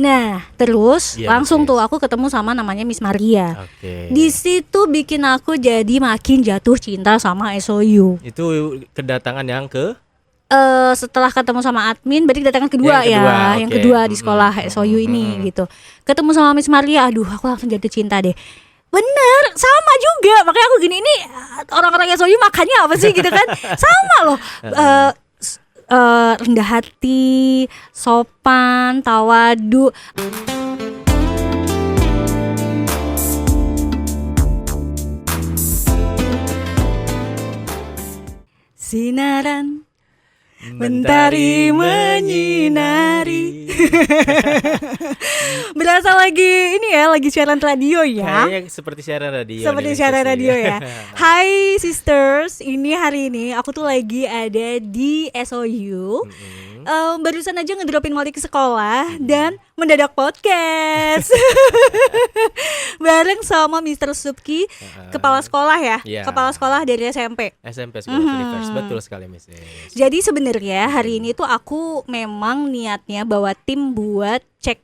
Nah, terus Iya, langsung Miss. tuh aku ketemu sama namanya Miss Maria. Oke. Di situ bikin aku jadi makin jatuh cinta sama SOU. Itu kedatangan yang ke Setelah ketemu sama admin, berarti kedatangan kedua, Yang kedua, yang oke. kedua di sekolah SOU ini Mm-mm. gitu. Ketemu sama Miss Maria, aduh aku langsung jatuh cinta deh. Bener, sama juga. Makanya aku gini, ini orang-orang SOU makannya apa sih gitu kan? Sama loh. Rendah hati, sopan, tawadu. Sinaran mentari menyinari. Berasa lagi ini ya, lagi siaran radio ya. Kayaknya seperti siaran radio. Seperti nih, siaran Miss Sisi. radio ya. Hai sisters, ini hari ini aku tuh lagi ada di SOU. Barusan aja ngedropin Molly ke sekolah dan mendadak podcast bareng sama Mr. Subki, kepala sekolah ya, Iya. kepala sekolah dari SMP. SMP School of Universe, betul sekali Miss. Jadi sebenarnya hari ini tuh aku memang niatnya bawa tim buat cek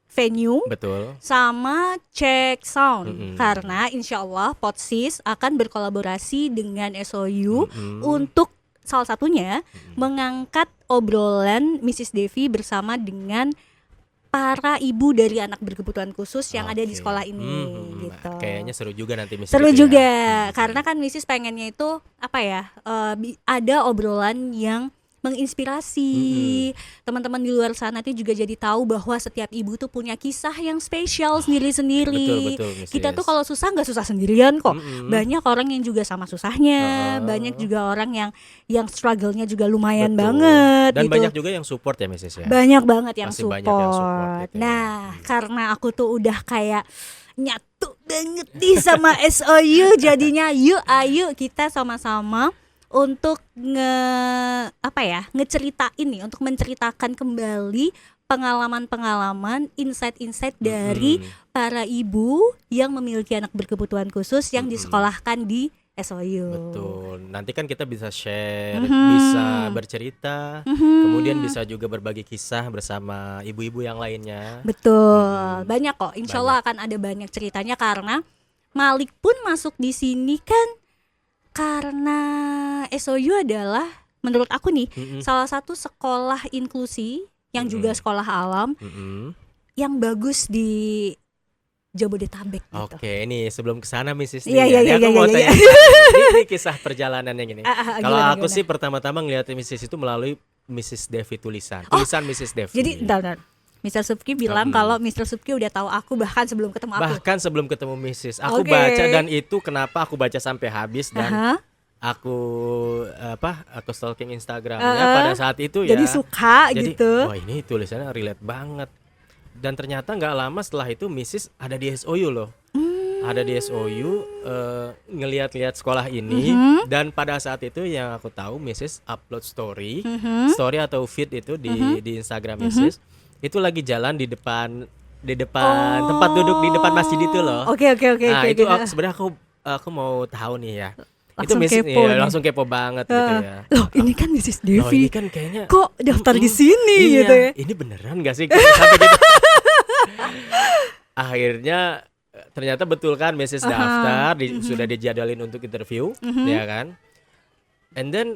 venue Betul. sama cek sound. Mm-mm. Karena insya Allah Podsis akan berkolaborasi dengan SOU Mm-mm. untuk salah satunya mengangkat obrolan Mrs. Devi bersama dengan para ibu dari anak berkebutuhan khusus yang ada di Oke. sekolah ini gitu. Kayaknya seru juga nanti Miss. Seru gitu juga ya. karena kan Mrs. pengennya itu apa ya, ada obrolan yang menginspirasi teman-teman di luar sana tuh juga jadi tahu bahwa setiap ibu tuh punya kisah yang spesial sendiri-sendiri. Betul, Miss. Kita tuh kalau susah nggak susah sendirian kok. Mm-mm. Banyak orang yang juga sama susahnya, banyak juga orang yang struggle-nya juga lumayan Betul. banget Dan gitu. banyak juga yang support ya Miss ya. Banyak banget yang Pasti support. banyak yang support gitu ya. Nah, karena aku tuh udah kayak nyatu banget nih sama SOU, jadinya yuk ayo kita sama-sama untuk ngeceritain nih, untuk menceritakan kembali pengalaman-pengalaman, insight-insight dari para ibu yang memiliki anak berkebutuhan khusus yang disekolahkan di SOU. Betul. Nanti kan kita bisa share, bisa bercerita, kemudian bisa juga berbagi kisah bersama ibu-ibu yang lainnya. Betul, banyak kok. Insya Allah akan ada banyak ceritanya karena Malik pun masuk di sini kan karena SOU adalah menurut aku nih salah satu sekolah inklusi yang juga sekolah alam yang bagus di Jabodetabek gitu. Oke, ini sebelum kesana Mrs. Iya, Aku mau tanya ini kisah perjalanannya gini. Kalau gimana, aku gimana? sih pertama-tama ngeliat Mrs. itu melalui Mrs. Devi tulisan Mrs. Devi. Jadi bentar. Mr. Subki bilang kalau Mr. Subki udah tahu aku bahkan sebelum ketemu aku. Bahkan sebelum ketemu Mrs. Aku Oke. baca, dan itu kenapa aku baca sampai habis dan Aha. aku stalking Instagramnya pada saat itu ya. Jadi suka Jadi, gitu. wah ini tulisannya relate banget. Dan ternyata nggak lama setelah itu Mrs. ada di SOU loh. Ada di SOU ngeliat-liat sekolah ini. Dan pada saat itu yang aku tahu Mrs. upload story atau feed itu di Instagram Mrs. Itu lagi jalan di depan tempat duduk di depan masjid itu loh. Oke. Nah itu oke. sebenarnya aku mau tahu nih ya. Langsung itu Mrs. kepo nih. langsung kepo banget gitu ya. Loh, ini kan Mrs. Oh, Devi. ini kan kayaknya Kok daftar di sini iya, gitu ya? Ini beneran gak sih? Sampai gitu. Akhirnya ternyata betul kan Mrs. daftar, sudah dijadwalin untuk interview, ya kan? And then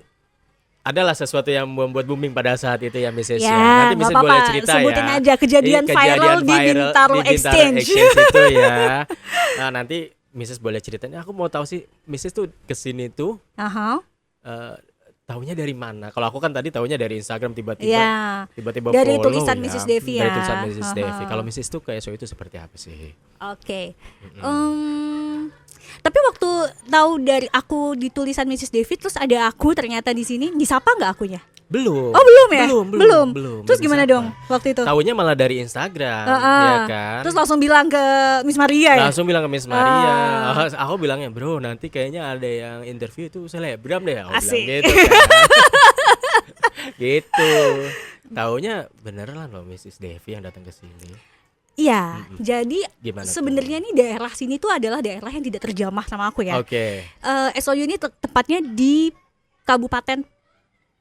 adalah sesuatu yang membuat booming pada saat itu ya Mrs. Ya, Nanti nggak Mrs. apa-apa. boleh cerita Sebutin ya. aja kejadian viral di Bintaro Exchange. itu ya. Nah nanti Mrs. boleh ceritain. Aku mau tahu sih Mrs. tuh kesini tuh Aha. taunya dari mana? Kalau aku kan tadi taunya dari Instagram tiba-tiba Ya. Dari follow tulisan ya. Mrs. Devi Dari ya. tulisan Mrs. Aha. Devi. Kalau Mrs. tuh kayak itu seperti apa sih? Oke. Tapi waktu tahu dari aku di tulisan Mrs. Devi terus ada aku ternyata di sini, disapa nggak akunya? Belum. Oh, belum ya? Belum. Terus gimana disapa. dong waktu itu? Taunya malah dari Instagram, Heeh. ya kan? Terus langsung bilang ke Miss Maria ya? Langsung bilang ke Miss Maria. Aku bilangnya, "Bro, nanti kayaknya ada yang interview itu selebgram deh." Aku Asik. bilang gitu kan. Gitu. Taunya beneran loh Mrs. Devi yang datang ke sini. Iya, jadi Gimana tuh? sebenarnya nih daerah sini tuh adalah daerah yang tidak terjamah sama aku ya. Oke. SOU ini tepatnya di Kabupaten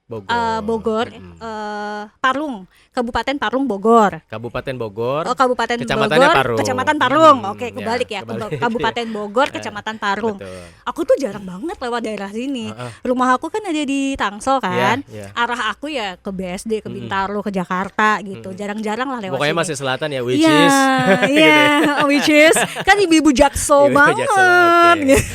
Bogor, Parung, Kabupaten Parung Bogor. Kabupaten Bogor. Oh, Kabupaten Kecamatannya Bogor, Parung. Kecamatan Parung. Oke, Ya, kebalik ya. kebalik. Kabupaten Bogor, Kecamatan Parung. Betul. Aku tuh jarang banget lewat daerah sini. Rumah aku kan ada di Tangsel kan. Iya. Arah aku ya ke BSD, ke Bintaro, ke Jakarta gitu. Jarang-jarang lah lewat Pokoknya sini. masih selatan ya, which Iya, is iya, which is kan ibu-ibu jaksel Ibu banget. Jaksel, oke. gitu.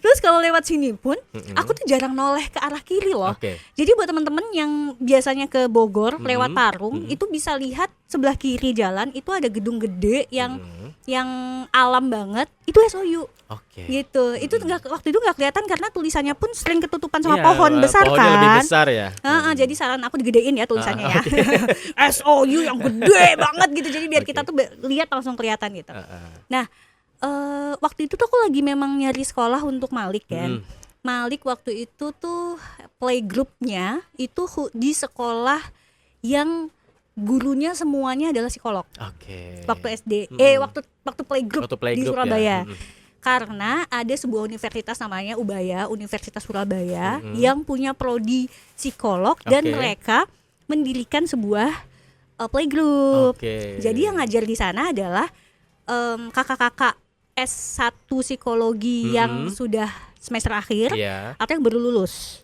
Terus kalau lewat sini pun, aku tuh jarang noleh ke arah kiri loh. Oke. Jadi buat teman-teman yang biasanya ke Bogor lewat Parung, itu bisa lihat sebelah kiri jalan itu ada gedung gede yang alam banget. Itu SOU. Oke. Gitu. Itu waktu itu nggak kelihatan karena tulisannya pun sering ketutupan sama Iya, pohon besar pohonnya kan. lebih besar ya. Jadi saran aku digedein ya tulisannya ya. SOU yang gede banget gitu. Jadi biar kita tuh lihat langsung kelihatan gitu. Nah, waktu itu tuh aku lagi memang nyari sekolah untuk Malik kan. Malik waktu itu tuh playgroupnya itu di sekolah yang gurunya semuanya adalah psikolog. Oke. Waktu SD, waktu playgroup di Surabaya. Ya. Karena ada sebuah universitas namanya Ubaya, Universitas Surabaya yang punya prodi psikolog dan mereka mendirikan sebuah playgroup. Jadi yang ngajar di sana adalah kakak-kakak S1 psikologi yang sudah semester akhir atau yang baru lulus.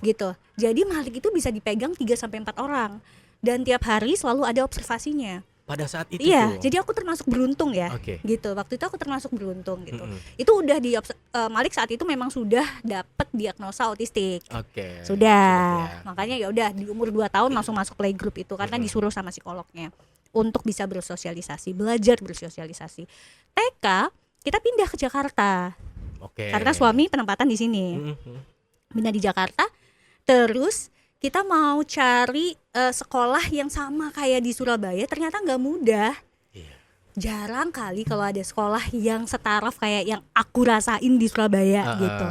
Gitu. Jadi Malik itu bisa dipegang 3 sampai 4 orang dan tiap hari selalu ada observasinya. Pada saat itu Iya, tuh. jadi aku termasuk beruntung ya. Gitu. Waktu itu aku termasuk beruntung gitu. Itu udah Malik saat itu memang sudah dapat diagnosa autistik. Sudah. Makanya ya udah di umur 2 tahun langsung masuk playgroup itu karena disuruh sama psikolognya untuk bisa bersosialisasi, belajar bersosialisasi. TK kita pindah ke Jakarta. Karena suami penempatan di sini. Pindah di Jakarta. Terus kita mau cari sekolah yang sama kayak di Surabaya, ternyata nggak mudah. Jarang kali kalau ada sekolah yang setaraf kayak yang aku rasain di Surabaya gitu.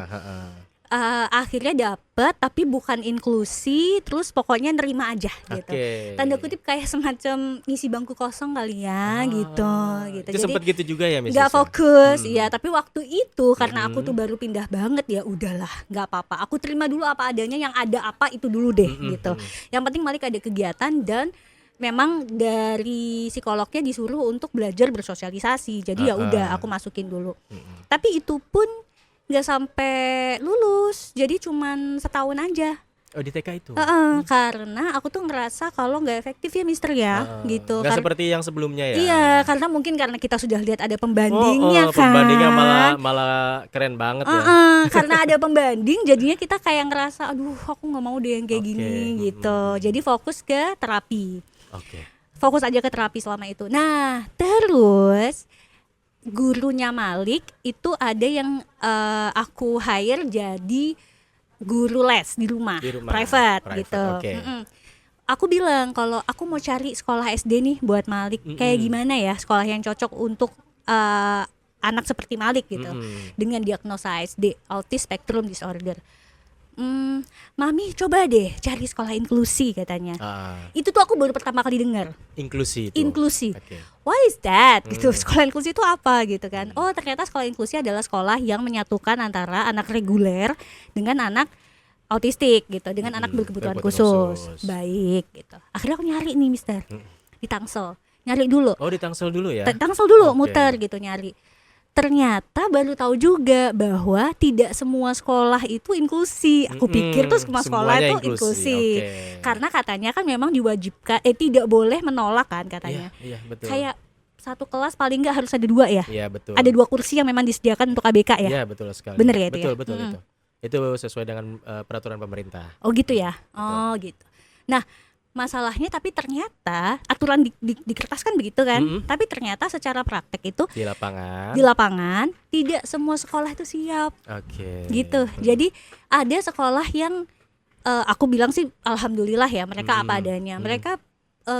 Akhirnya dapet tapi bukan inklusi, terus pokoknya nerima aja gitu. Tanda kutip kayak semacam ngisi bangku kosong kali ya gitu. Itu sempet gitu juga ya, Miss? Gak fokus, ya. Tapi waktu itu karena aku tuh baru pindah banget ya, udahlah, nggak apa-apa. Aku terima dulu apa adanya, yang ada apa itu dulu deh gitu. Yang penting Malik ada kegiatan dan memang dari psikolognya disuruh untuk belajar bersosialisasi. Jadi ya udah aku masukin dulu. Tapi itu pun nggak sampai lulus, jadi cuman setahun aja. Oh, di TK itu? Karena aku tuh ngerasa kalau nggak efektif ya Mister ya, gitu. Nggak seperti yang sebelumnya ya? Iya, karena mungkin karena kita sudah lihat ada pembandingnya kan. Pembandingnya malah keren banget ya. Karena ada pembanding, jadinya kita kayak ngerasa, aduh aku nggak mau deh yang kayak gini gitu. Jadi fokus ke terapi. Fokus aja ke terapi selama itu. Nah, terus gurunya Malik itu ada yang aku hire jadi guru les di rumah private gitu. Aku bilang kalau aku mau cari sekolah SD nih buat Malik, kayak gimana ya sekolah yang cocok untuk anak seperti Malik gitu, dengan diagnosa SD, autis spectrum disorder. Mami coba deh cari sekolah inklusi katanya. Itu tuh aku baru pertama kali dengar. Inklusi itu. Inklusi. What is that? Gitu. Sekolah inklusi itu apa gitu kan? Oh, ternyata sekolah inklusi adalah sekolah yang menyatukan antara anak reguler dengan anak autistik gitu, dengan anak berkebutuhan khusus. Baik gitu. Akhirnya aku nyari nih, Mister. Di Tangsel. Nyari dulu. Oh, di Tangsel dulu ya? Tangsel dulu, muter gitu nyari. Ternyata baru tahu juga bahwa tidak semua sekolah itu inklusi. Aku pikir tuh semua sekolah itu inklusi. Karena katanya kan memang diwajibkan, tidak boleh menolak kan katanya. Iya, betul. Kayak satu kelas paling nggak harus ada 2 ya. Iya, betul. Ada 2 kursi yang memang disediakan untuk ABK ya. Iya, betul sekali. Bener ya itu betul, ya? Betul itu. Itu sesuai dengan peraturan pemerintah. Oh gitu ya. Oh gitu. Nah, masalahnya tapi ternyata aturan di kertas kan begitu kan, tapi ternyata secara praktek itu di lapangan tidak semua sekolah itu siap. Gitu. Jadi ada sekolah yang aku bilang sih alhamdulillah ya, mereka apa adanya. Mereka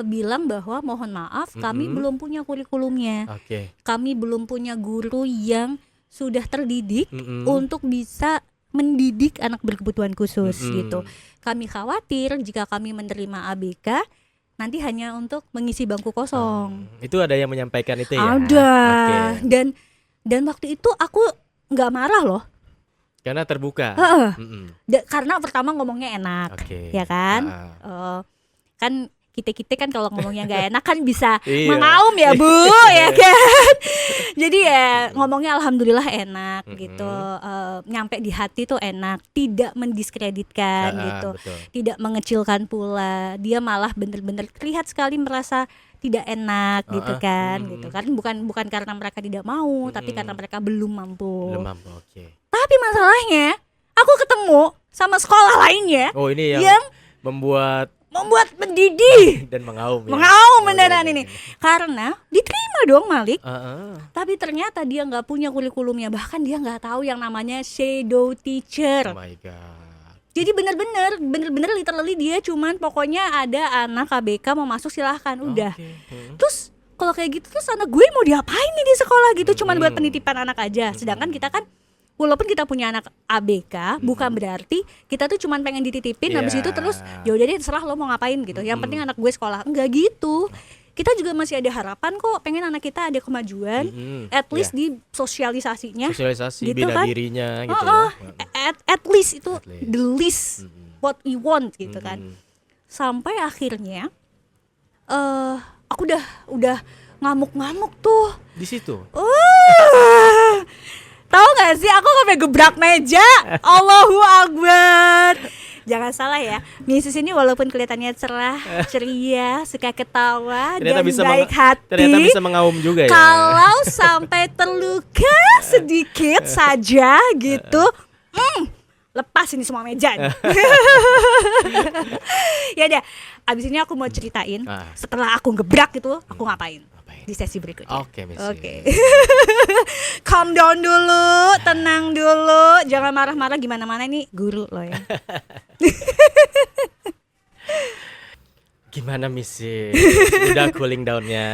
bilang bahwa mohon maaf kami belum punya kurikulumnya. Kami belum punya guru yang sudah terdidik untuk bisa mendidik anak berkebutuhan khusus gitu. Kami khawatir jika kami menerima ABK nanti hanya untuk mengisi bangku kosong. Itu ada yang menyampaikan itu ya? Ada. Dan waktu itu aku nggak marah loh. Karena terbuka. Karena pertama ngomongnya enak, Oke. ya kan? Kan kita kan kalau ngomongnya nggak enak kan bisa Iya. mengaum ya Bu, ya kan? Jadi ya ngomongnya alhamdulillah enak gitu, nyampe di hati tuh enak, tidak mendiskreditkan gitu, Betul. tidak mengecilkan pula. Dia malah bener-bener terlihat sekali merasa tidak enak gitu kan, gitu kan? Bukan karena mereka tidak mau, tapi karena mereka belum mampu. Belum mampu. Oke. Tapi masalahnya, aku ketemu sama sekolah lainnya Oh, ini yang membuat mendidih, dan mengaum. mengaum beneran ini. Karena diterima dong Malik, Heeh. tapi ternyata dia nggak punya kurikulumnya, bahkan dia nggak tahu yang namanya shadow Oh teacher. my god. Jadi bener-bener literally dia cuman pokoknya ada anak KBK mau masuk silahkan, udah. Oke. Terus kalau kayak gitu terus anak gue mau diapain nih di sekolah gitu, cuman buat penitipan anak aja. Sedangkan kita kan walaupun kita punya anak ABK, bukan berarti kita tuh cuman pengen dititipin, habis itu terus ya udah deh terserah lo mau ngapain gitu. Yang penting anak gue sekolah. Enggak gitu. Kita juga masih ada harapan kok, pengen anak kita ada kemajuan, at least di sosialisasinya. Sosialisasi gitu bina kan. dirinya gitu ya. At least itu At least. the least what we want gitu kan. Sampai akhirnya aku udah ngamuk-ngamuk tuh. Di situ. Tahu gak sih aku sampai gebrak meja. Allahu Akbar. Jangan salah ya, Mrs. ini walaupun kelihatannya cerah, ceria, suka ketawa Ternyata dan bisa baik hati, ternyata bisa mengaum juga ya. kalau sampai terluka sedikit saja gitu, lepas ini semua meja nih. Ya udah, abis ini aku mau ceritain setelah aku gebrak itu aku ngapain di sesi berikutnya. Oke, Miss. Oke. Calm down dulu, tenang dulu, jangan marah-marah gimana-mana, ini guru lo ya. Gimana Mrs. Udah cooling down-nya?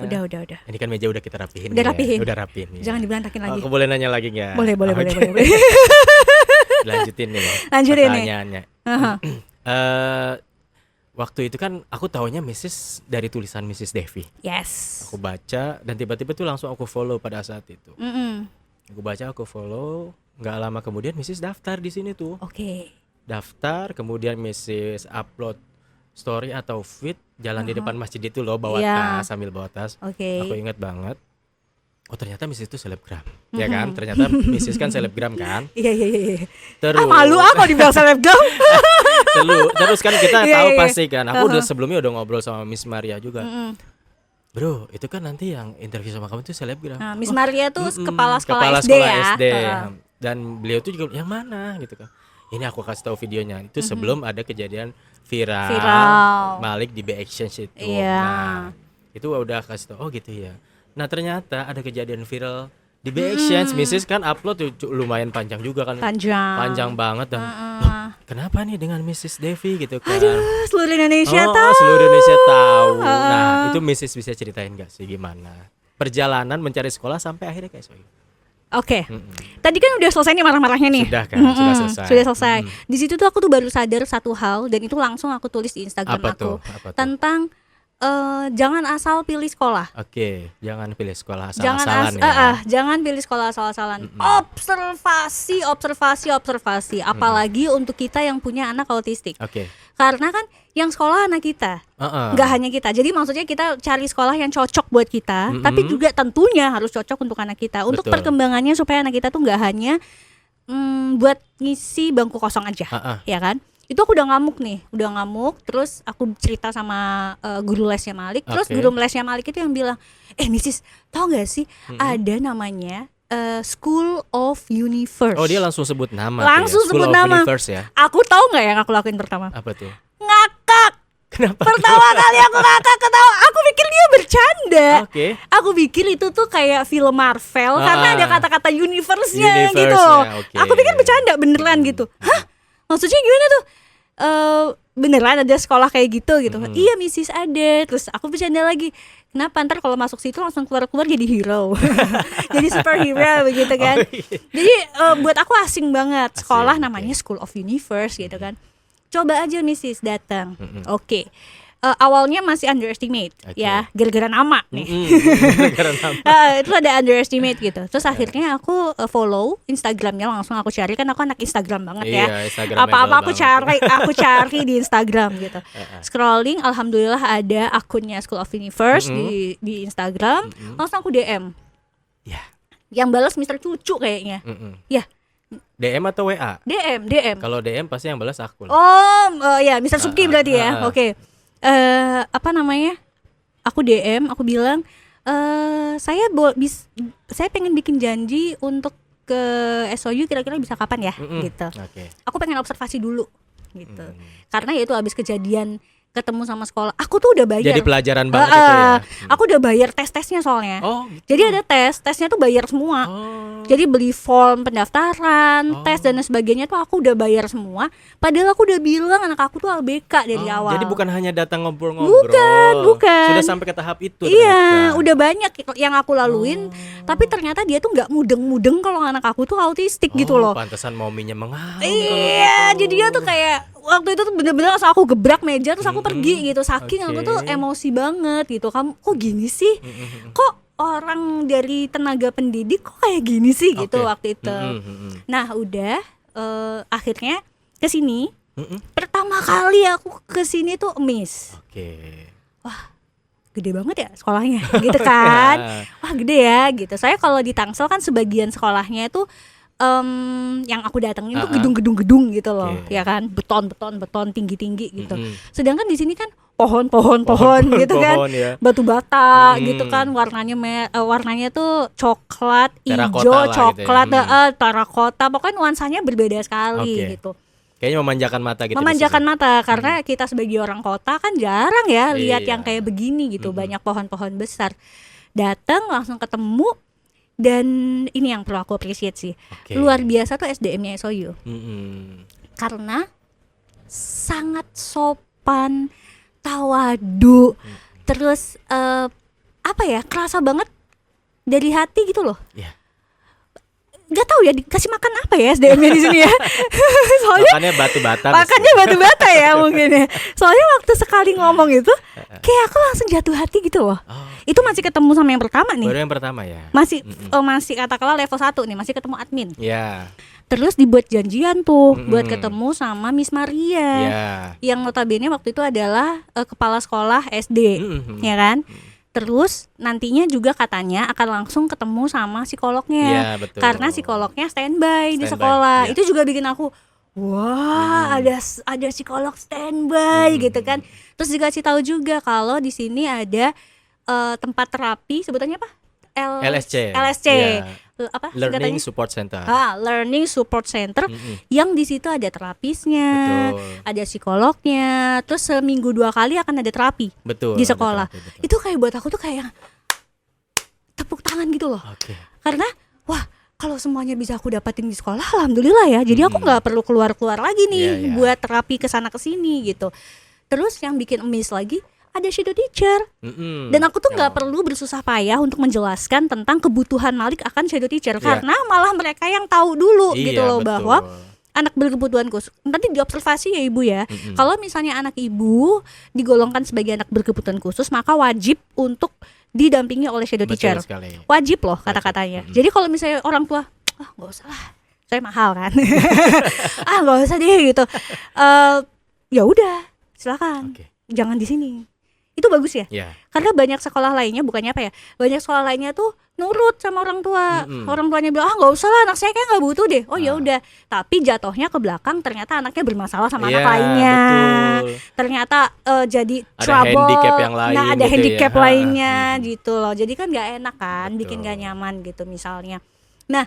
Udah. Ini kan meja udah kita rapihin. Udah rapihin. Ya? Udah rapihin. Ya. Jangan diberantakin lagi. Aku boleh nanya lagi nggak? Boleh. Oke. Lanjutin nih. Lanjutin nih. Pertanyaannya. Waktu itu kan aku taunya Mrs. dari tulisan Mrs. Devi. Yes. Aku baca dan tiba-tiba tuh langsung aku follow pada saat itu. Aku baca, aku follow. Nggak lama kemudian Mrs. daftar di sini tuh. Oke. Daftar, kemudian Mrs. upload story atau feed jalan di depan masjid itu loh, bawa Iya. tas, sambil bawa tas. Oke. Aku ingat banget. Oh ternyata Mrs. itu selebgram, ya kan? Ternyata Mrs. kan selebgram kan? Iya. Terus Malu aku dibilang selebgram. terus kan kita Iya, tahu iya. pasti kan. Aku udah sebelumnya udah ngobrol sama Miss Maria juga. Bro, itu kan nanti yang interview sama kamu itu selebgram. Nah, Miss Maria tuh kepala sekolah Kepala SD sekolah ya. SD. Dan beliau tuh juga yang mana gitu kan. Ini aku kasih tahu videonya. Itu sebelum ada kejadian viral. Malik di B-Exchange itu. Iya. Nah, itu udah kasih tahu, oh gitu ya. Nah, ternyata ada kejadian viral di B-Exchange. Mrs. kan upload tuh lumayan panjang juga kan. Panjang banget dan loh, kenapa nih dengan Mrs. Devi gitu kan. Aduh, seluruh Indonesia Oh, tahu. seluruh Indonesia tahu. Nah, itu Mrs. bisa ceritain gak sih gimana perjalanan mencari sekolah sampai akhirnya kayak soal. Oke. Tadi kan udah selesai nih marah-marahnya nih. Sudah kan, sudah selesai. Di situ tuh aku tuh baru sadar satu hal dan itu langsung aku tulis di Instagram Apa aku tuh? tentang jangan asal pilih sekolah. Oke, jangan pilih sekolah Jangan asal-asalan ya. jangan pilih sekolah asal-asalan. Observasi. Apalagi untuk kita yang punya anak autistik. Oke. Karena kan yang sekolah anak kita, nggak hanya kita. Jadi maksudnya kita cari sekolah yang cocok buat kita, tapi juga tentunya harus cocok untuk anak kita. Untuk Betul. perkembangannya supaya anak kita tuh nggak hanya buat ngisi bangku kosong aja, ya kan? Itu aku udah ngamuk. Terus aku cerita sama guru lesnya Malik. Terus guru lesnya Malik itu yang bilang, Mrs. tau gak sih ada namanya School of Universe. Oh, dia langsung sebut nama. Langsung tuh ya? sebut School of nama. Universe ya. Aku tahu nggak yang aku lakuin pertama? Apa tuh? Ngakak. Kenapa? Pertama kali aku ngakak ketawa. Aku pikir dia bercanda. Oke. Aku pikir itu tuh kayak film Marvel karena ada kata-kata universe-nya Universe-nya, gitu. oke. Aku pikir bercanda beneran gitu. Hah? Maksudnya gimana tuh? Beneran ada sekolah kayak gitu. Iya Mrs. ada. Terus aku bercanda lagi. Kenapa ntar kalau masuk situ langsung keluar jadi hero. Jadi superhero begitu kan. Jadi buat aku asing banget. Sekolah namanya School of Universe gitu kan. Coba aja Mrs. datang. Oke. awalnya masih underestimate ya, gara-gara nama nih. Gara-gara nama. Itu ada underestimate gitu. Terus akhirnya aku follow Instagramnya, langsung aku cari, kan aku anak Instagram banget ya. Apa-apa aku cari di Instagram gitu. Scrolling, alhamdulillah ada akunnya School of Universe di Instagram. Langsung aku DM. Ya. Yang balas Mr. Cucu kayaknya. Ya. DM atau WA? DM. Kalau DM pasti yang balas aku. Ya, Mr. Subki berarti ya. Oke. Apa namanya? Aku DM, aku bilang saya pengen bikin janji untuk ke SOU, kira-kira bisa kapan ya gitu. Aku pengen observasi dulu gitu. Karena ya itu habis kejadian ketemu sama sekolah, aku tuh udah bayar. Jadi pelajaran banget itu ya. Aku udah bayar tesnya soalnya. Gitu. Jadi ada tesnya tuh bayar semua. Jadi beli form pendaftaran, tes dan sebagainya tuh aku udah bayar semua. Padahal aku udah bilang anak aku tuh ABK dari awal. Jadi bukan hanya datang ngobrol-ngobrol. Bukan. Sudah sampai ke tahap itu. Iya, udah banyak yang aku laluin. Tapi ternyata dia tuh nggak mudeng-mudeng kalau anak aku tuh autistik gitu loh. Pantesan maunya mengamuk. Iya, jadi dia tuh kayak waktu itu tuh bener-bener langsung aku gebrak meja, terus aku pergi gitu. Saking aku tuh emosi banget gitu. Kamu kok gini sih? Kok orang dari tenaga pendidik kok kayak gini sih gitu waktu itu. Nah udah akhirnya kesini. Pertama kali aku kesini tuh amazed. Wah gede banget ya sekolahnya gitu kan. Wah gede ya gitu. Saya kalau di Tangsel kan sebagian sekolahnya itu yang aku datengin tuh gedung-gedung gitu loh, ya kan, beton tinggi-tinggi gitu. Sedangkan di sini kan pohon gitu kan, ya. Batu bata gitu kan, warnanya tuh coklat, hijau, coklat, gitu ya. Terakota, pokoknya nuansanya berbeda sekali gitu. Kayaknya memanjakan mata gitu. Memanjakan mata karena kita sebagai orang kota kan jarang ya lihat yang kayak begini gitu, banyak pohon-pohon besar. Datang langsung ketemu. Dan ini yang perlu aku appreciate sih, luar biasa tuh SDM-nya SOU. Karena sangat sopan, tawadu, terus apa ya, kerasa banget dari hati gitu loh. Gak tahu ya dikasih makan apa ya SDM-nya di sini ya. Soalnya makannya batu bata ya mungkin ya. Soalnya waktu sekali ngomong itu kayak aku langsung jatuh hati gitu loh. Itu masih ketemu sama yang pertama nih. Baru yang pertama ya. Masih katakanlah level 1 nih, masih ketemu admin. Iya. Terus dibuat janjian tuh buat ketemu sama Miss Maria. Yang notabene waktu itu adalah kepala sekolah SD, ya kan? Terus nantinya juga katanya akan langsung ketemu sama psikolognya, karena psikolognya standby di sekolah. Itu juga bikin aku wah, ada psikolog standby gitu kan. Terus dikasih tahu juga kalau di sini ada tempat terapi, sebutannya apa? LSC. Apa? Learning Support Center. Learning Support Center yang di situ ada terapisnya, ada psikolognya, terus seminggu 2 kali akan ada terapi di sekolah. Itu kayak buat aku tuh kayak tepuk tangan gitu loh. Karena wah, kalau semuanya bisa aku dapatin di sekolah, alhamdulillah ya. Jadi aku nggak perlu keluar lagi nih buat terapi kesana kesini gitu. Terus yang bikin amazed lagi, ada shadow teacher. Dan aku tuh nggak perlu bersusah payah untuk menjelaskan tentang kebutuhan Malik akan shadow teacher, karena malah mereka yang tahu dulu gitu loh, bahwa anak berkebutuhan khusus nanti diobservasi ya ibu ya. Kalau misalnya anak ibu digolongkan sebagai anak berkebutuhan khusus, maka wajib untuk didampingi oleh shadow teacher. Wajib loh kata-katanya. Jadi kalau misalnya orang tua nggak usah lah, saya mahal kan, nggak usah deh gitu, ya udah silakan, jangan di sini. Itu bagus ya, karena banyak sekolah lainnya, bukannya apa ya, banyak sekolah lainnya tuh nurut sama orang tua. Orang tuanya bilang nggak usah lah, anak saya kayak nggak butuh deh. Ya udah, tapi jatuhnya ke belakang ternyata anaknya bermasalah sama anak lainnya. Ternyata jadi ada trouble, handicap yang lain, ada handicap lainnya gitu loh. Jadi kan nggak enak kan, bikin nggak nyaman gitu misalnya. Nah,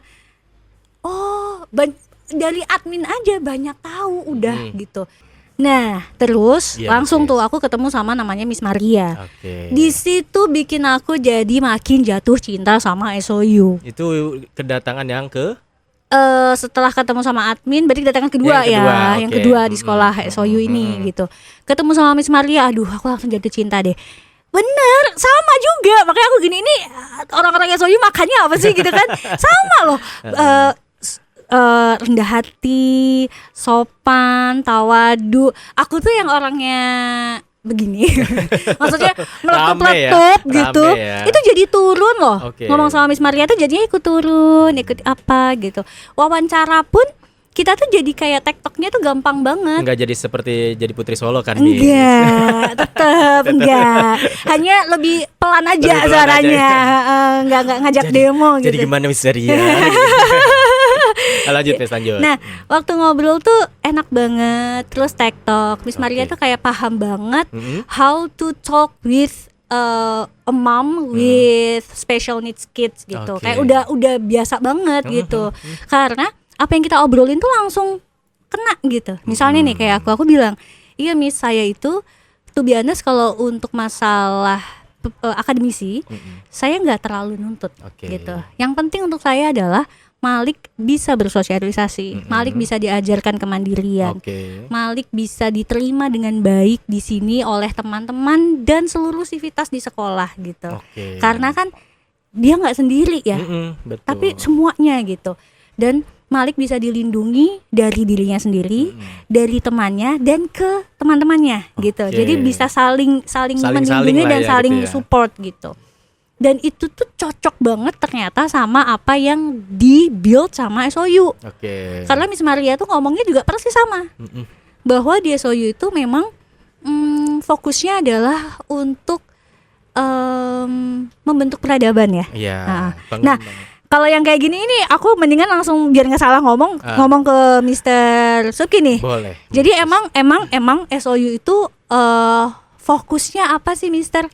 dari admin aja banyak tahu udah gitu. Nah, terus langsung tuh aku ketemu sama namanya Miss Maria. Di situ bikin aku jadi makin jatuh cinta sama SOU. Itu kedatangan yang setelah ketemu sama admin, berarti kedatangan kedua yang kedua di sekolah SOU ini gitu. Ketemu sama Miss Maria, aduh aku langsung jatuh cinta deh. Bener, sama juga. Makanya aku gini, ini orang-orang SOU makannya apa sih gitu kan? Sama loh. Rendah hati, sopan, tawadu. Aku tuh yang orangnya begini. Maksudnya Rame meletup-letup ya, gitu. rame ya. Itu jadi turun loh. Oke. Ngomong sama Miss Maria tuh jadinya ikut turun, ikut apa gitu. Wawancara pun kita tuh jadi kayak tektoknya tuh gampang banget. Enggak jadi seperti jadi Putri Solo kan, Miss? Enggak, tetep enggak. Hanya lebih pelan aja Lebih pelan suaranya. Enggak ngajak demo gitu. Jadi gimana Miss Maria? Lanjut Miss, lanjut. Nah, waktu ngobrol tuh enak banget. Terus TikTok, Miss Maria Oke. tuh kayak paham banget Mm-mm. how to talk with a mom with special needs kids gitu. Oke. Kayak udah biasa banget gitu. Karena apa yang kita obrolin tuh langsung kena gitu. Misalnya nih kayak aku bilang, "Iya Miss, saya itu to be honest kalau untuk masalah akademisi, saya nggak terlalu nuntut Oke. gitu. Yang penting untuk saya adalah Malik bisa bersosialisasi, Malik bisa diajarkan kemandirian, Oke. Malik bisa diterima dengan baik di sini oleh teman-teman dan seluruh sivitas di sekolah gitu. Oke. Karena kan dia nggak sendiri ya, Betul. tapi semuanya gitu. Dan Malik bisa dilindungi dari dirinya sendiri, dari temannya dan ke teman-temannya gitu. Oke. Jadi bisa saling Saling-saling melindungi lah dan ya, saling gitu ya. support gitu. Dan itu tuh cocok banget ternyata sama apa yang di-build sama SOU. Oke. Karena Miss Maria tuh ngomongnya juga persis sama. Mm-mm. Bahwa di SOU itu memang fokusnya adalah untuk membentuk peradaban ya. Iya. Nah, kalau yang kayak gini ini aku mendingan langsung biar nggak salah ngomong ke Mr. Suki nih. boleh. Jadi emang SOU itu fokusnya apa sih Mister?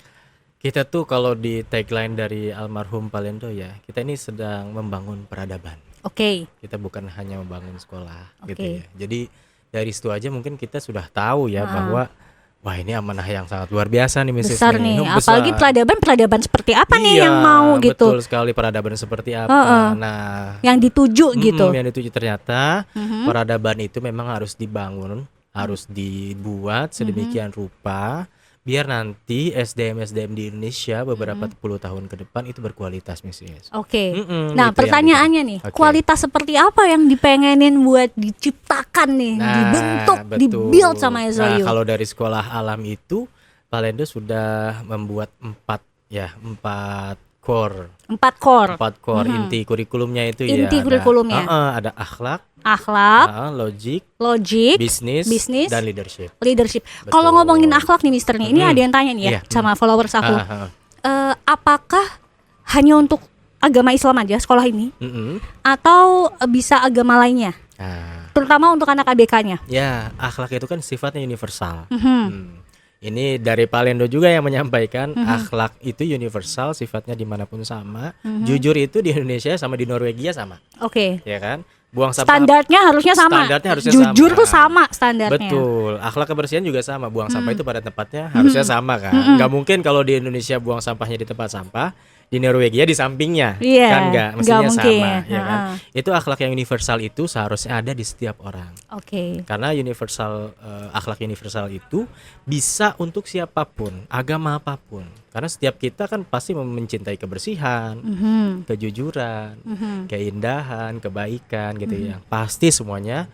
Kita tuh kalau di tagline dari almarhum Palendo ya, kita ini sedang membangun peradaban. Oke. Kita bukan hanya membangun sekolah gitu Oke. ya. Jadi dari situ aja mungkin kita sudah tahu ya bahwa wah ini amanah yang sangat luar biasa nih Mrs. Besar nih. Besar. Apalagi peradaban seperti apa nih Iya, yang mau gitu. Betul sekali, peradaban seperti apa. Nah, Yang dituju gitu. yang dituju ternyata peradaban itu memang harus dibangun, harus dibuat sedemikian rupa biar nanti SDM di Indonesia beberapa puluh tahun ke depan itu berkualitas, Mrs. Oke. Mm-mm, Nah, gitu pertanyaannya yang nih, Oke. kualitas seperti apa yang dipengenin buat diciptakan nih, Nah, dibentuk, betul. di-build sama Nah, SOU? kalau dari sekolah alam itu Palendo sudah membuat 4 core. 4 core. 4 core inti kurikulumnya itu ya. Inti kurikulumnya. Ada akhlak, Akhlak, logik, logik, bisnis, bisnis, dan leadership. leadership. Betul. Kalau ngomongin akhlak nih Mister nih, ini ada yang tanya nih ya Iya. sama followers aku. Ah, Apakah hanya untuk agama Islam aja sekolah ini atau bisa agama lainnya? Nah, Terutama untuk anak ABK-nya. ya akhlak itu kan sifatnya universal. Ini dari Palendo juga yang menyampaikan akhlak itu universal, sifatnya dimanapun sama. Jujur itu di Indonesia sama di Norwegia sama, Oke. ya kan? Buang sampah. Standarnya harusnya sama. Standarnya harusnya Jujur sama. tuh sama standarnya. Betul, akhlak kebersihan juga sama. Buang sampah itu pada tempatnya harusnya sama kan. Nggak mungkin kalau di Indonesia buang sampahnya di tempat sampah, di Norwegia di sampingnya. Iya, Kan nggak, mestinya nggak mungkin. sama, ya kan? Ha-ha. Itu akhlak yang universal itu seharusnya ada di setiap orang. Oke. Karena akhlak universal itu bisa untuk siapapun, agama apapun. Karena setiap kita kan pasti mencintai kebersihan, kejujuran, keindahan, kebaikan gitu ya. Pasti semuanya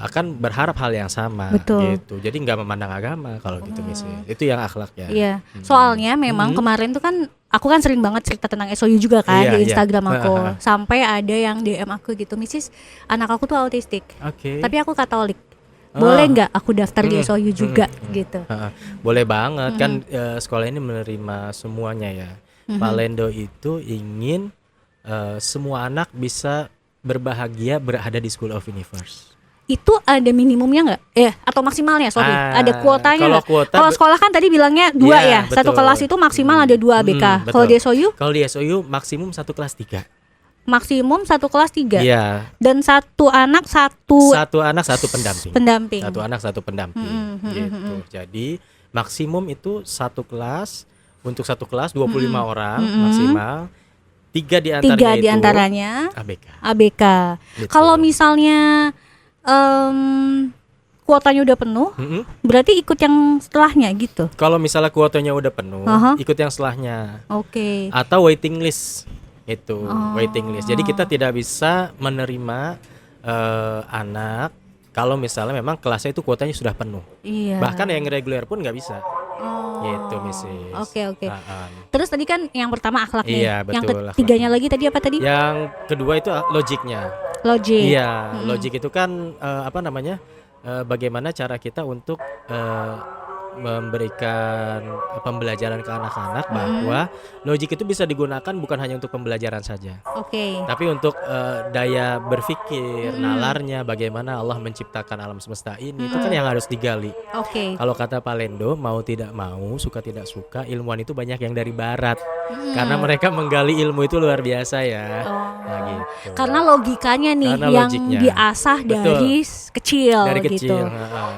akan berharap hal yang sama. Betul. Gitu. Jadi nggak memandang agama kalau gitu misalnya. Itu yang akhlak ya. Iya. Soalnya memang kemarin tuh kan aku kan sering banget cerita tentang SOU juga kan Iya, di iya. Instagram aku. Sampai ada yang DM aku gitu, "Mrs, anak aku tuh autistik. Oke. Tapi aku Katolik. Boleh nggak aku daftar di SOU juga gitu?" Boleh banget kan, sekolah ini menerima semuanya ya. Palendo itu ingin semua anak bisa berbahagia berada di School of Universe. Itu ada minimumnya nggak? Atau maksimalnya? Sorry, ada kuotanya kalau nggak? kuota Kalau sekolah kan tadi bilangnya 2 Iya, ya. Satu betul. kelas itu maksimal ada 2 ABK. Kalau betul. di SOU Kalau di SOU maksimum 1 kelas 3. maksimum 1 kelas 3. Iya. Dan satu anak satu 1 anak 1 pendamping. pendamping. 1 anak 1 pendamping. Gitu. Jadi maksimum itu 1 kelas, untuk 1 kelas 25 orang maksimal. 3 Tiga diantaranya ABK. ABK. Gitu. Kalau misalnya kuotanya udah penuh, berarti ikut yang setelahnya gitu. Kalau misalnya kuotanya udah penuh, ikut yang setelahnya. Oke. Atau waiting list. Itu waiting list. Jadi kita tidak bisa menerima anak kalau misalnya memang kelasnya itu kuotanya sudah penuh. Iya. Bahkan yang reguler pun nggak bisa. Oh. Gitu, Mrs. Oke. Terus tadi kan yang pertama akhlak nih. Iya, betul, Yang ketiganya lagi tadi apa tadi? Yang kedua itu logiknya. Logik. Iya, logik itu kan bagaimana cara kita untuk memberikan pembelajaran ke anak-anak bahwa logik itu bisa digunakan bukan hanya untuk pembelajaran saja. Oke. Tapi untuk daya berpikir, nalarnya, bagaimana Allah menciptakan alam semesta ini, itu kan yang harus digali. Oke. Kalau kata Pak Lendo, mau tidak mau, suka tidak suka, ilmuwan itu banyak yang dari barat. Karena mereka menggali ilmu itu luar biasa ya. Nah, gitu. Karena logikanya nih Karena yang logiknya. diasah dari kecil Dari gitu. kecil.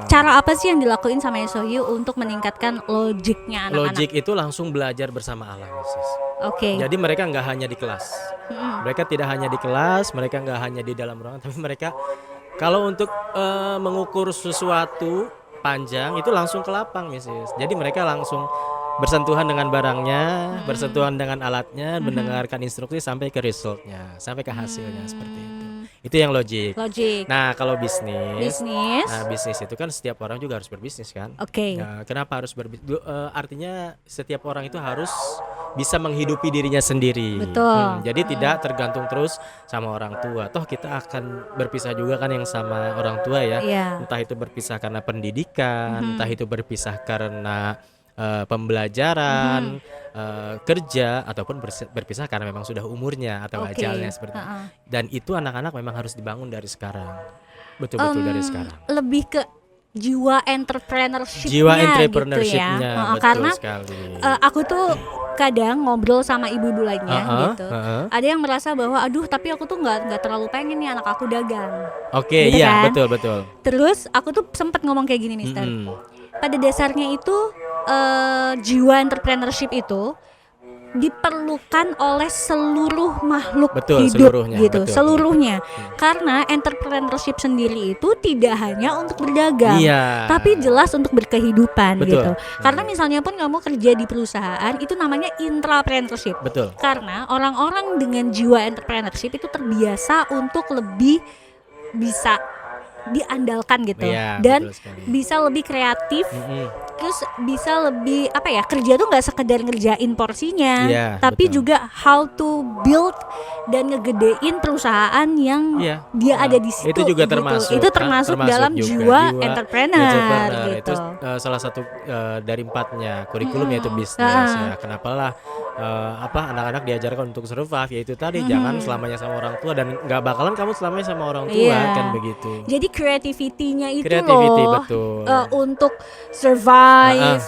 Cara apa sih yang dilakuin sama SOU untuk meningkatkan logiknya anak-anak? Logik itu langsung belajar bersama alam, sis. Oke. Jadi mereka nggak hanya di kelas. Mereka tidak hanya di kelas, mereka nggak hanya di dalam ruangan, tapi mereka kalau untuk mengukur sesuatu panjang itu langsung ke lapang, Mrs. Jadi mereka langsung bersentuhan dengan barangnya, bersentuhan dengan alatnya, mendengarkan instruksi sampai ke resultnya, sampai ke hasilnya seperti itu. Itu yang logik. Nah, kalau bisnis. Nah, bisnis itu kan setiap orang juga harus berbisnis kan. Oke. Nah, kenapa harus berbisnis? Artinya setiap orang itu harus bisa menghidupi dirinya sendiri. Betul. Jadi tidak tergantung terus sama orang tua. Toh kita akan berpisah juga kan yang sama orang tua ya. Iya. Entah itu berpisah karena pendidikan, entah itu berpisah karena pembelajaran, kerja, ataupun berpisah karena memang sudah umurnya atau ajalnya seperti itu. Dan itu anak-anak memang harus dibangun dari sekarang, betul-betul dari sekarang. Lebih ke jiwa entrepreneurship-nya Jiwa gitu entrepreneurship-nya, ya. betul Karena sekali. Aku tuh kadang ngobrol sama ibu-ibu lainnya gitu. Ada yang merasa bahwa aduh tapi aku tuh nggak terlalu pengen nih anak aku dagang. Oke, gitu iya, kan? betul. Terus aku tuh sempat ngomong kayak gini, Mister. Pada dasarnya itu jiwa entrepreneurship itu diperlukan oleh seluruh makhluk hidup gitu, seluruhnya. Karena entrepreneurship sendiri itu tidak hanya untuk berdagang, tapi jelas untuk berkehidupan gitu. Karena misalnya pun kamu kerja di perusahaan itu namanya intrapreneurship. Karena orang-orang dengan jiwa entrepreneurship itu terbiasa untuk lebih bisa diandalkan gitu dan bisa lebih kreatif, terus bisa lebih kerja tuh nggak sekedar ngerjain porsinya, tapi juga how to build dan ngegedein perusahaan yang dia ada di situ. Itu juga gitu. Termasuk dalam jiwa entrepreneur gitu. Itu salah satu dari 4-nya kurikulum yaitu bisnis ya. Kenapalah anak-anak diajarkan untuk survive, yaitu tadi jangan selamanya sama orang tua dan nggak bakalan kamu selamanya sama orang tua kan begitu. Jadi creativity-nya itu betul. Untuk survive,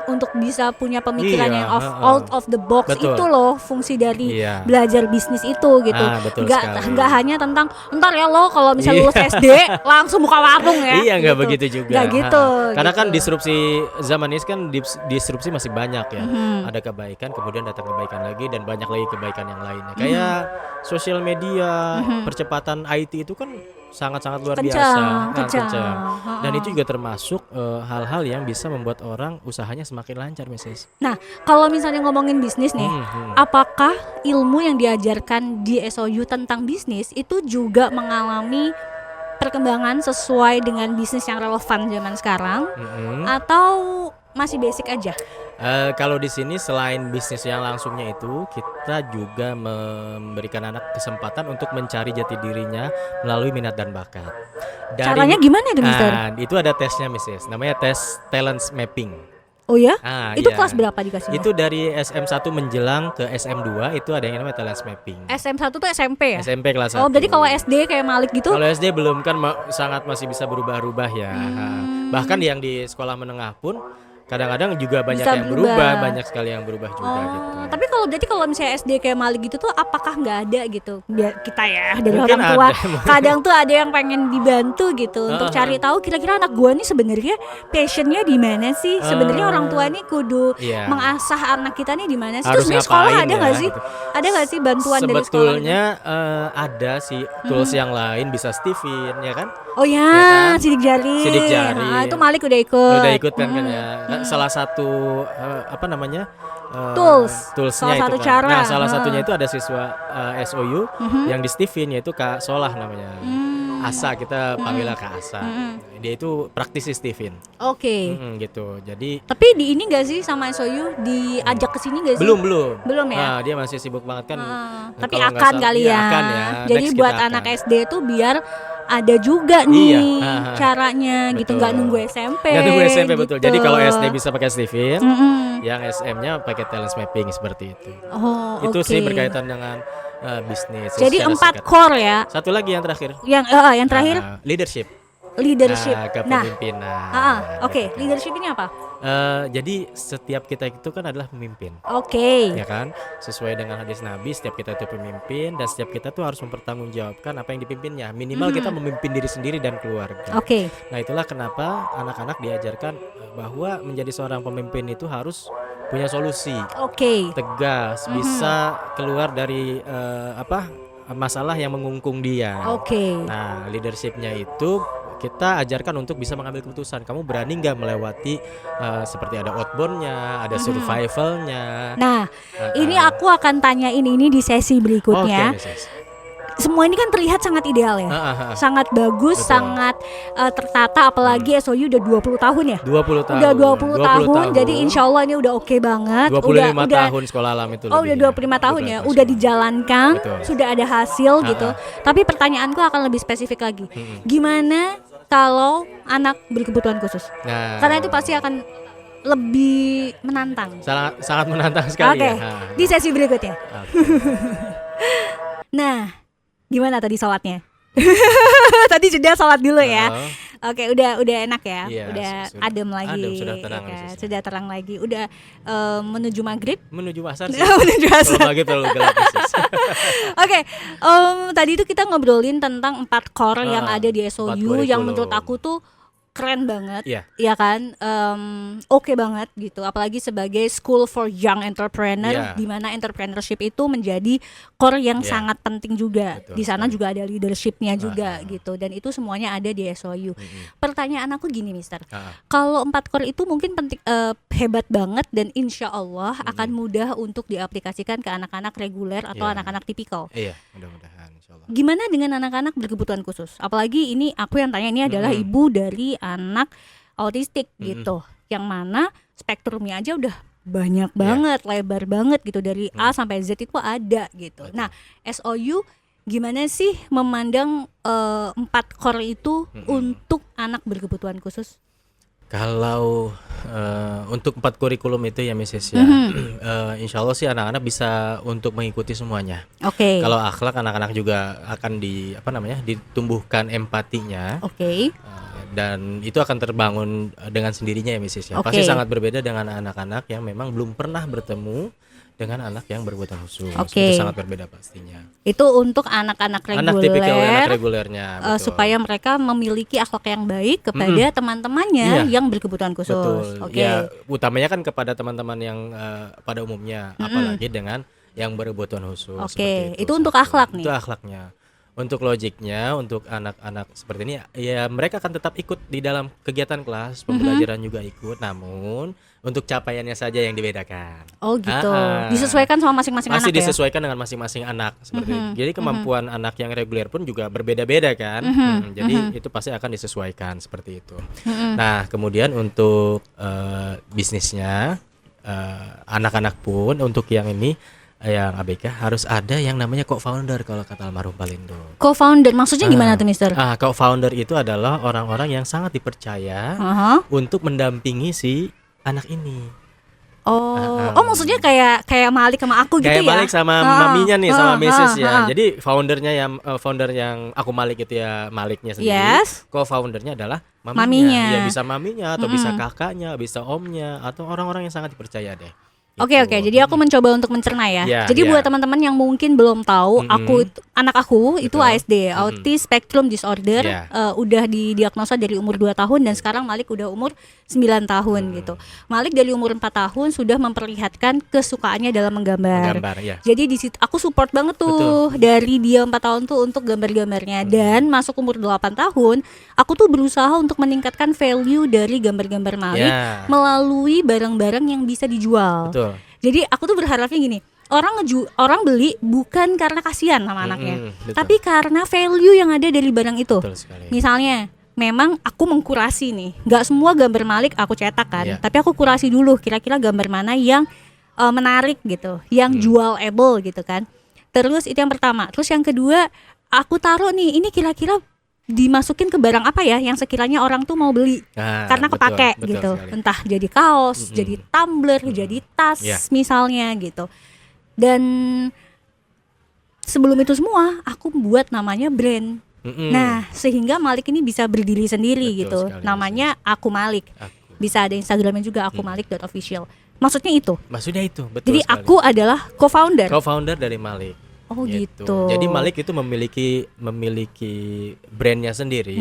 untuk bisa punya pemikiran yang out of the box, itu loh fungsi dari belajar bisnis itu gitu. Nggak hanya tentang ntar ya lo kalau misalnya lulus SD langsung buka warung ya. Iya, nggak begitu juga. Nggak gitu. Karena kan disrupsi zaman ini kan disrupsi masih banyak ya. Ada kebaikan, kemudian datang kebaikan lagi dan banyak lagi kebaikan yang lainnya. Kayak sosial media, percepatan IT itu kan sangat-sangat luar biasa, kencang. Dan itu juga termasuk hal-hal yang bisa membuat orang usahanya semakin lancar, Mrs. Nah, kalau misalnya ngomongin bisnis nih, apakah ilmu yang diajarkan di SOU tentang bisnis itu juga mengalami perkembangan sesuai dengan bisnis yang relevan zaman sekarang, atau masih basic aja? Kalau di sini selain bisnis yang langsungnya itu, kita juga memberikan anak kesempatan untuk mencari jati dirinya melalui minat dan bakat. Caranya gimana itu, Mister? Itu ada tesnya, Mrs. Namanya tes talent mapping. Oh ya? Itu kelas berapa dikasihnya? Itu dari SM1 menjelang ke SM2 itu ada yang namanya talent mapping. SM1 tuh SMP ya? SMP kelas 1. Oh, berarti kalau SD kayak Malik gitu? Kalau SD belum kan sangat masih bisa berubah-ubah ya. Bahkan yang di sekolah menengah pun kadang-kadang juga banyak bisa yang berubah, banyak sekali yang berubah juga gitu. Tapi kalau misalnya SD kayak Malik gitu tuh apakah nggak ada gitu? Biar kita ya dari mungkin orang tua kadang tuh ada yang pengen dibantu gitu untuk cari tahu kira-kira anak gua nih sebenarnya passionnya di mana sih? Sebenarnya orang tua nih kudu mengasah anak kita nih di mana sih? Terus di sekolah ada nggak sih? Gitu. Ada nggak sih bantuan dari sekolah? Sebetulnya ada sih tools yang lain, bisa Steven ya kan? Oh ya, kan? Sidik jari. Itu Malik udah ikut kan ya. Salah satu toolsnya salah itu satu kan. cara. Nah, salah satunya itu ada siswa SOU yang di Steven, yaitu Kak Solah namanya. Asa, kita panggilnya Kak Asa. Dia itu praktisi Steven. Oke. Gitu. Jadi Tapi di ini gak sih sama SOU diajak ke sini gak sih? belum. Belum ya? Nah, dia masih sibuk banget kan. Tapi Kalau nggak akan salah- kali iya, ya. akan ya. Jadi Next buat kita anak akan. SD tuh biar ada juga nih Iya. caranya gitu, Betul. nggak nunggu SMP. Nggak nunggu SMP betul. gitu. Jadi kalau SD bisa pakai Steven, Mm-mm. yang SM-nya pakai talent mapping seperti itu. Oh, Itu sih oke. berkaitan dengan bisnis. Jadi secara 4 singkat. core ya. Satu lagi yang terakhir. Yang terakhir Leadership. leadership. Nah, Kepemimpinan. oke. Leadership ini apa? Jadi setiap kita itu kan adalah pemimpin, Oke. ya kan? Sesuai dengan hadis Nabi, setiap kita itu pemimpin dan setiap kita tuh harus mempertanggungjawabkan apa yang dipimpinnya. Minimal kita memimpin diri sendiri dan keluarga. Oke. Nah, itulah kenapa anak-anak diajarkan bahwa menjadi seorang pemimpin itu harus punya solusi, Oke. tegas, bisa keluar dari masalah yang mengungkung dia. Oke. Nah, leadershipnya itu kita ajarkan untuk bisa mengambil keputusan. Kamu berani nggak melewati seperti ada outboundnya, ada survivalnya. Nah, ini aku akan tanyain ini di sesi berikutnya. Oke, Mrs. Semua ini kan terlihat sangat ideal ya. Sangat bagus, Betul. sangat tertata, apalagi SOU udah 20 tahun ya. 20 tahun. Udah 20 tahun, jadi insya Allah ini udah oke banget. 25 udah, tahun sekolah alam itu. Oh, udah lebihnya. 25 tahun ya, 25 udah sekolah. dijalankan, Betul. sudah ada hasil gitu. Tapi pertanyaanku akan lebih spesifik lagi. Gimana kalau anak berkebutuhan khusus? Nah, Karena itu pasti akan lebih menantang. sangat menantang sekali Oke, ya. di sesi berikutnya. Oke. Nah, gimana tadi sholatnya? Tadi jeda sholat dulu ya. Oke, udah enak ya, Iya, udah sudah adem lagi, adem, sudah tenang ya kan? khususnya. Sudah terang lagi, udah menuju maghrib. Menuju asar sih. Menuju asar. Belum lagi terlalu gelap Mrs. Oke, tadi itu kita ngobrolin tentang 4 core yang ada di 4 SOU kurikulum. yang menurut aku tuh keren banget, Iya. ya kan, oke banget gitu. Apalagi sebagai school for young entrepreneur, Iya. di mana entrepreneurship itu menjadi core yang Iya. sangat penting juga. Betul Di sana sekali. juga ada leadershipnya juga gitu. Dan itu semuanya ada di SOU. Pertanyaan aku gini, Mister. Kalau 4 core itu mungkin penting, hebat banget dan insya Allah akan mudah untuk diaplikasikan ke anak-anak reguler atau Iya. anak-anak tipikal. Iya, mudah-mudahan insyaallah. Gimana dengan anak-anak berkebutuhan khusus? Apalagi ini aku yang tanya, ini adalah ibu dari anak autistik gitu, yang mana spektrumnya aja udah banyak banget, lebar banget gitu, dari A sampai Z itu ada gitu. Betul. Nah, SOU gimana sih memandang 4 core itu untuk anak berkebutuhan khusus? Kalau untuk 4 kurikulum itu ya Mrs. ya, insya Allah sih anak-anak bisa untuk mengikuti semuanya. Oke. Kalau akhlak anak-anak juga akan ditumbuhkan empatinya. Oke. Dan itu akan terbangun dengan sendirinya ya Mrs. ya. Oke. Pasti sangat berbeda dengan anak-anak yang memang belum pernah bertemu dengan anak yang berkebutuhan khusus. Oke. Itu sangat berbeda pastinya. Itu untuk anak-anak Anak tipikal anak reguler, regulernya. Betul. supaya mereka memiliki akhlak yang baik kepada teman-temannya Iya. yang berkebutuhan khusus. Betul. Oke. Ya, utamanya kan kepada teman-teman yang pada umumnya, apalagi dengan yang berkebutuhan khusus. Oke, seperti itu untuk akhlak nih. Itu akhlaknya. Untuk logiknya, untuk anak-anak seperti ini, ya mereka akan tetap ikut di dalam kegiatan kelas, pembelajaran juga ikut. Namun untuk capaiannya saja yang dibedakan. Oh gitu. Ah, Disesuaikan sama masing-masing anak Masih ya. disesuaikan dengan masing-masing anak seperti itu. Jadi kemampuan anak yang reguler pun juga berbeda-beda kan. Jadi itu pasti akan disesuaikan seperti itu. Nah, kemudian untuk bisnisnya anak-anak pun untuk yang ini yang ABK harus ada yang namanya co-founder kalau kata almarhum Palindo. Co-founder maksudnya gimana tuh, Mister? Co-founder itu adalah orang-orang yang sangat dipercaya Aha. untuk mendampingi si anak ini. Oh, maksudnya kayak Malik sama aku gitu Kayak ya? Malik sama maminya nih, sama Mrs. ya. Jadi founder yang aku Malik itu ya Maliknya sendiri. Yes. Co-foundernya adalah Maminya. maminya. Ya bisa maminya atau bisa kakaknya, bisa omnya atau orang-orang yang sangat dipercaya deh. Oke, jadi aku mencoba untuk mencerna ya. Ya, Jadi ya. buat teman-teman yang mungkin belum tahu, anak aku itu ASD, Autism Spectrum Disorder, Ya. udah didiagnosa dari umur 2 tahun dan sekarang Malik udah umur 9 tahun gitu. Malik dari umur 4 tahun sudah memperlihatkan kesukaannya dalam menggambar. Gambar ya. Jadi di situ aku support banget tuh dari dia 4 tahun tuh untuk gambar-gambarnya, dan masuk umur 8 tahun aku tuh berusaha untuk meningkatkan value dari gambar-gambar Malik Ya. melalui barang-barang yang bisa dijual. Betul. Jadi aku tuh berharapnya gini, orang beli bukan karena kasihan sama anaknya, betul. tapi karena value yang ada dari barang itu. Betul sekali. Misalnya, memang aku mengkurasi nih, nggak semua gambar Malik aku cetak kan, Iya. tapi aku kurasi dulu kira-kira gambar mana yang menarik gitu, yang jualable gitu kan. Terus itu yang pertama. Terus yang kedua, aku taruh nih, ini kira-kira dimasukin ke barang apa ya yang sekiranya orang tuh mau beli karena betul, kepake betul gitu, sekali. entah jadi kaos, jadi tumbler, jadi tas Yeah. misalnya gitu. Dan sebelum itu semua aku buat namanya brand. Nah, sehingga Malik ini bisa berdiri sendiri Betul gitu. sekali, Namanya Aku Malik. Aku. Bisa ada Instagramnya juga, akumalik.official. Maksudnya itu. Maksudnya itu, betul Jadi sekali. aku adalah co-founder. Co-founder dari Malik. Oh gitu. Jadi Malik itu memiliki brandnya sendiri,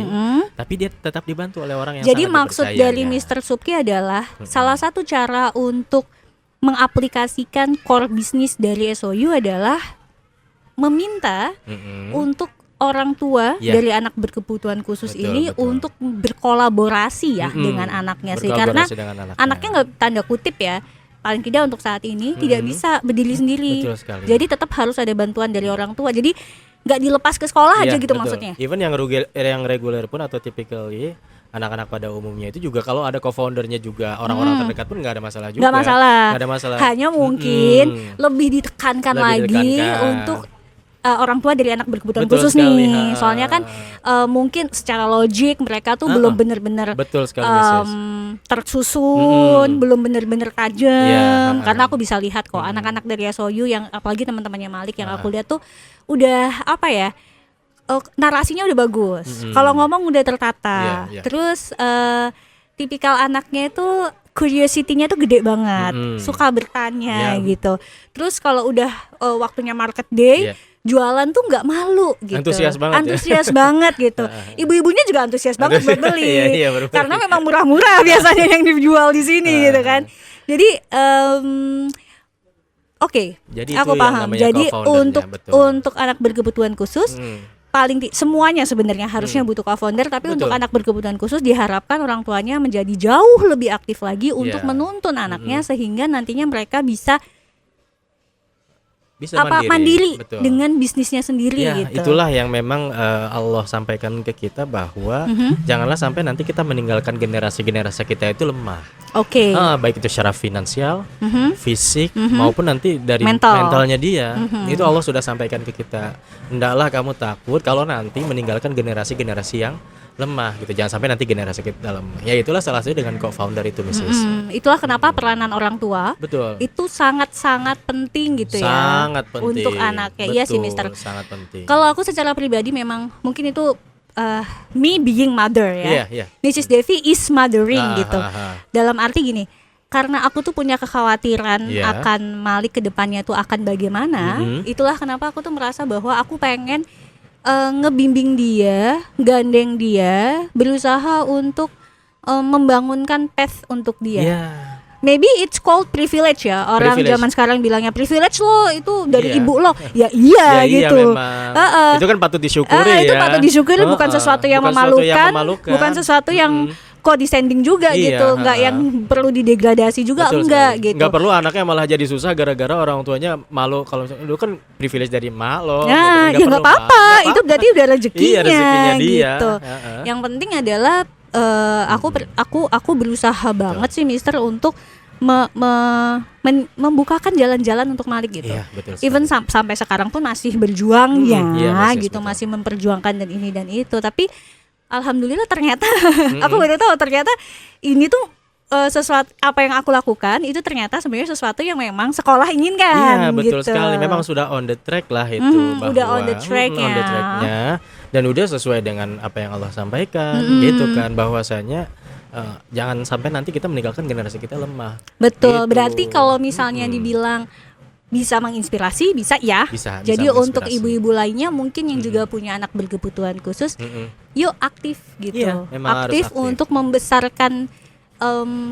tapi dia tetap dibantu oleh orang yang Jadi sangat maksud dipercayanya. dari Mr. Supki adalah salah satu cara untuk mengaplikasikan core bisnis dari SOU adalah meminta untuk orang tua Ya. dari anak berkebutuhan khusus Betul, ini betul. untuk berkolaborasi ya dengan anaknya sih, karena Berkolaborasi dengan anaknya nggak, tanda kutip ya, paling tidak untuk saat ini tidak bisa berdiri sendiri. Betul sekali. Jadi tetap harus ada bantuan dari orang tua. Jadi nggak dilepas ke sekolah aja Iya, gitu betul. maksudnya. Even yang reguler pun atau typically anak-anak pada umumnya itu juga kalau ada co-foundernya juga orang-orang terdekat pun nggak ada masalah juga. Nggak masalah. Nggak ada masalah. Hanya mungkin lebih ditekankan Lebih lagi ditekankan. untuk orang tua dari anak berkebutuhan Betul khusus sekali, nih. Soalnya kan mungkin secara logik mereka tuh belum benar-benar Betul sekali, Mrs. tersusun, belum benar-benar tajam. Iya, Karena aku bisa lihat kok anak-anak dari SOU yang apalagi teman-temannya Malik yang aku lihat tuh udah apa ya? Narasinya udah bagus. Kalau ngomong udah tertata. Iya, iya. Terus tipikal anaknya itu curiosity-nya tuh gede banget, suka bertanya Iya. gitu. Terus kalau udah waktunya market day, Iya. jualan tuh nggak malu gitu. Antusias banget ya. Antusias banget gitu. Ibu-ibunya juga antusias banget buat beli. Iya, iya, bener. Karena memang murah-murah biasanya yang dijual di sini gitu kan. Jadi oke, Jadi aku itu yang paham. namanya Jadi co-foundernya, betul. untuk anak berkebutuhan khusus paling semuanya sebenarnya harusnya butuh co-founder, tapi Betul. untuk anak berkebutuhan khusus diharapkan orang tuanya menjadi jauh lebih aktif lagi untuk Iya. menuntun anaknya sehingga nantinya mereka bisa Bisa mandiri betul. dengan bisnisnya sendiri Ya, gitu. itulah yang memang Allah sampaikan ke kita bahwa janganlah sampai nanti kita meninggalkan generasi-generasi kita itu lemah. Oke. Baik itu secara finansial, fisik maupun nanti dari Mental. mentalnya dia. Itu Allah sudah sampaikan ke kita. Hendaklah kamu takut kalau nanti meninggalkan generasi-generasi yang lemah gitu. Jangan sampai nanti generasi kita lemah. Ya itulah salah satu dengan co-founder itu, Mrs. Itulah kenapa peranan orang tua Betul. itu sangat-sangat penting gitu ya. Sangat penting untuk anaknya. Iya sih, Betul, Mister. sangat penting. Kalau aku secara pribadi memang mungkin itu me being mother ya. Iya, iya. Mrs. Devi is mothering Ah, gitu. ah, ah. Dalam arti gini, karena aku tuh punya kekhawatiran Iya. akan Malik ke depannya tuh akan bagaimana. Itulah kenapa aku tuh merasa bahwa aku pengen ngebimbing dia, gandeng dia, berusaha untuk membangunkan path untuk dia. Iya. Maybe it's called privilege ya. Orang Privilege. zaman sekarang bilangnya privilege lo itu dari Iya. ibu lo. Ya iya Ya, gitu. memang. Itu kan patut disyukuri ya. Itu patut disyukuri, bukan sesuatu yang Bukan sesuatu yang memalukan, memalukan. bukan sesuatu yang condescending juga Iya, gitu, nggak yang perlu didegradasi juga, Betul enggak sekali. gitu. Nggak perlu anaknya malah jadi susah gara-gara orang tuanya malu. Kalau misalnya lu kan privilege dari emak lo. Nah, gitu. ya nggak apa-apa, itu berarti udah rezekinya, Iya, rezekinya dia. gitu. Heeh. Yang penting adalah aku berusaha banget sih, Mister, untuk membukakan jalan-jalan untuk Malik gitu. Iya, betul sekali. Even sampai sekarang pun masih berjuang Iya, ya, masih, gitu, betul. masih memperjuangkan dan ini dan itu. Tapi alhamdulillah ternyata aku baru tahu ternyata ini tuh sesuatu apa yang aku lakukan itu ternyata sebenarnya sesuatu yang memang sekolah inginkan. Iya, betul gitu. sekali. Memang sudah on the track lah itu bahwa udah on the track-nya. on the track-nya. Dan udah sesuai dengan apa yang Allah sampaikan gitu kan, bahwasanya jangan sampai nanti kita meninggalkan generasi kita lemah. Betul. Gitu. Berarti kalau misalnya dibilang bisa menginspirasi, bisa ya. Bisa Jadi untuk menginspirasi. ibu-ibu lainnya mungkin yang juga punya anak berkebutuhan khusus, yuk aktif gitu. Iya, memang harus aktif aktif. untuk membesarkan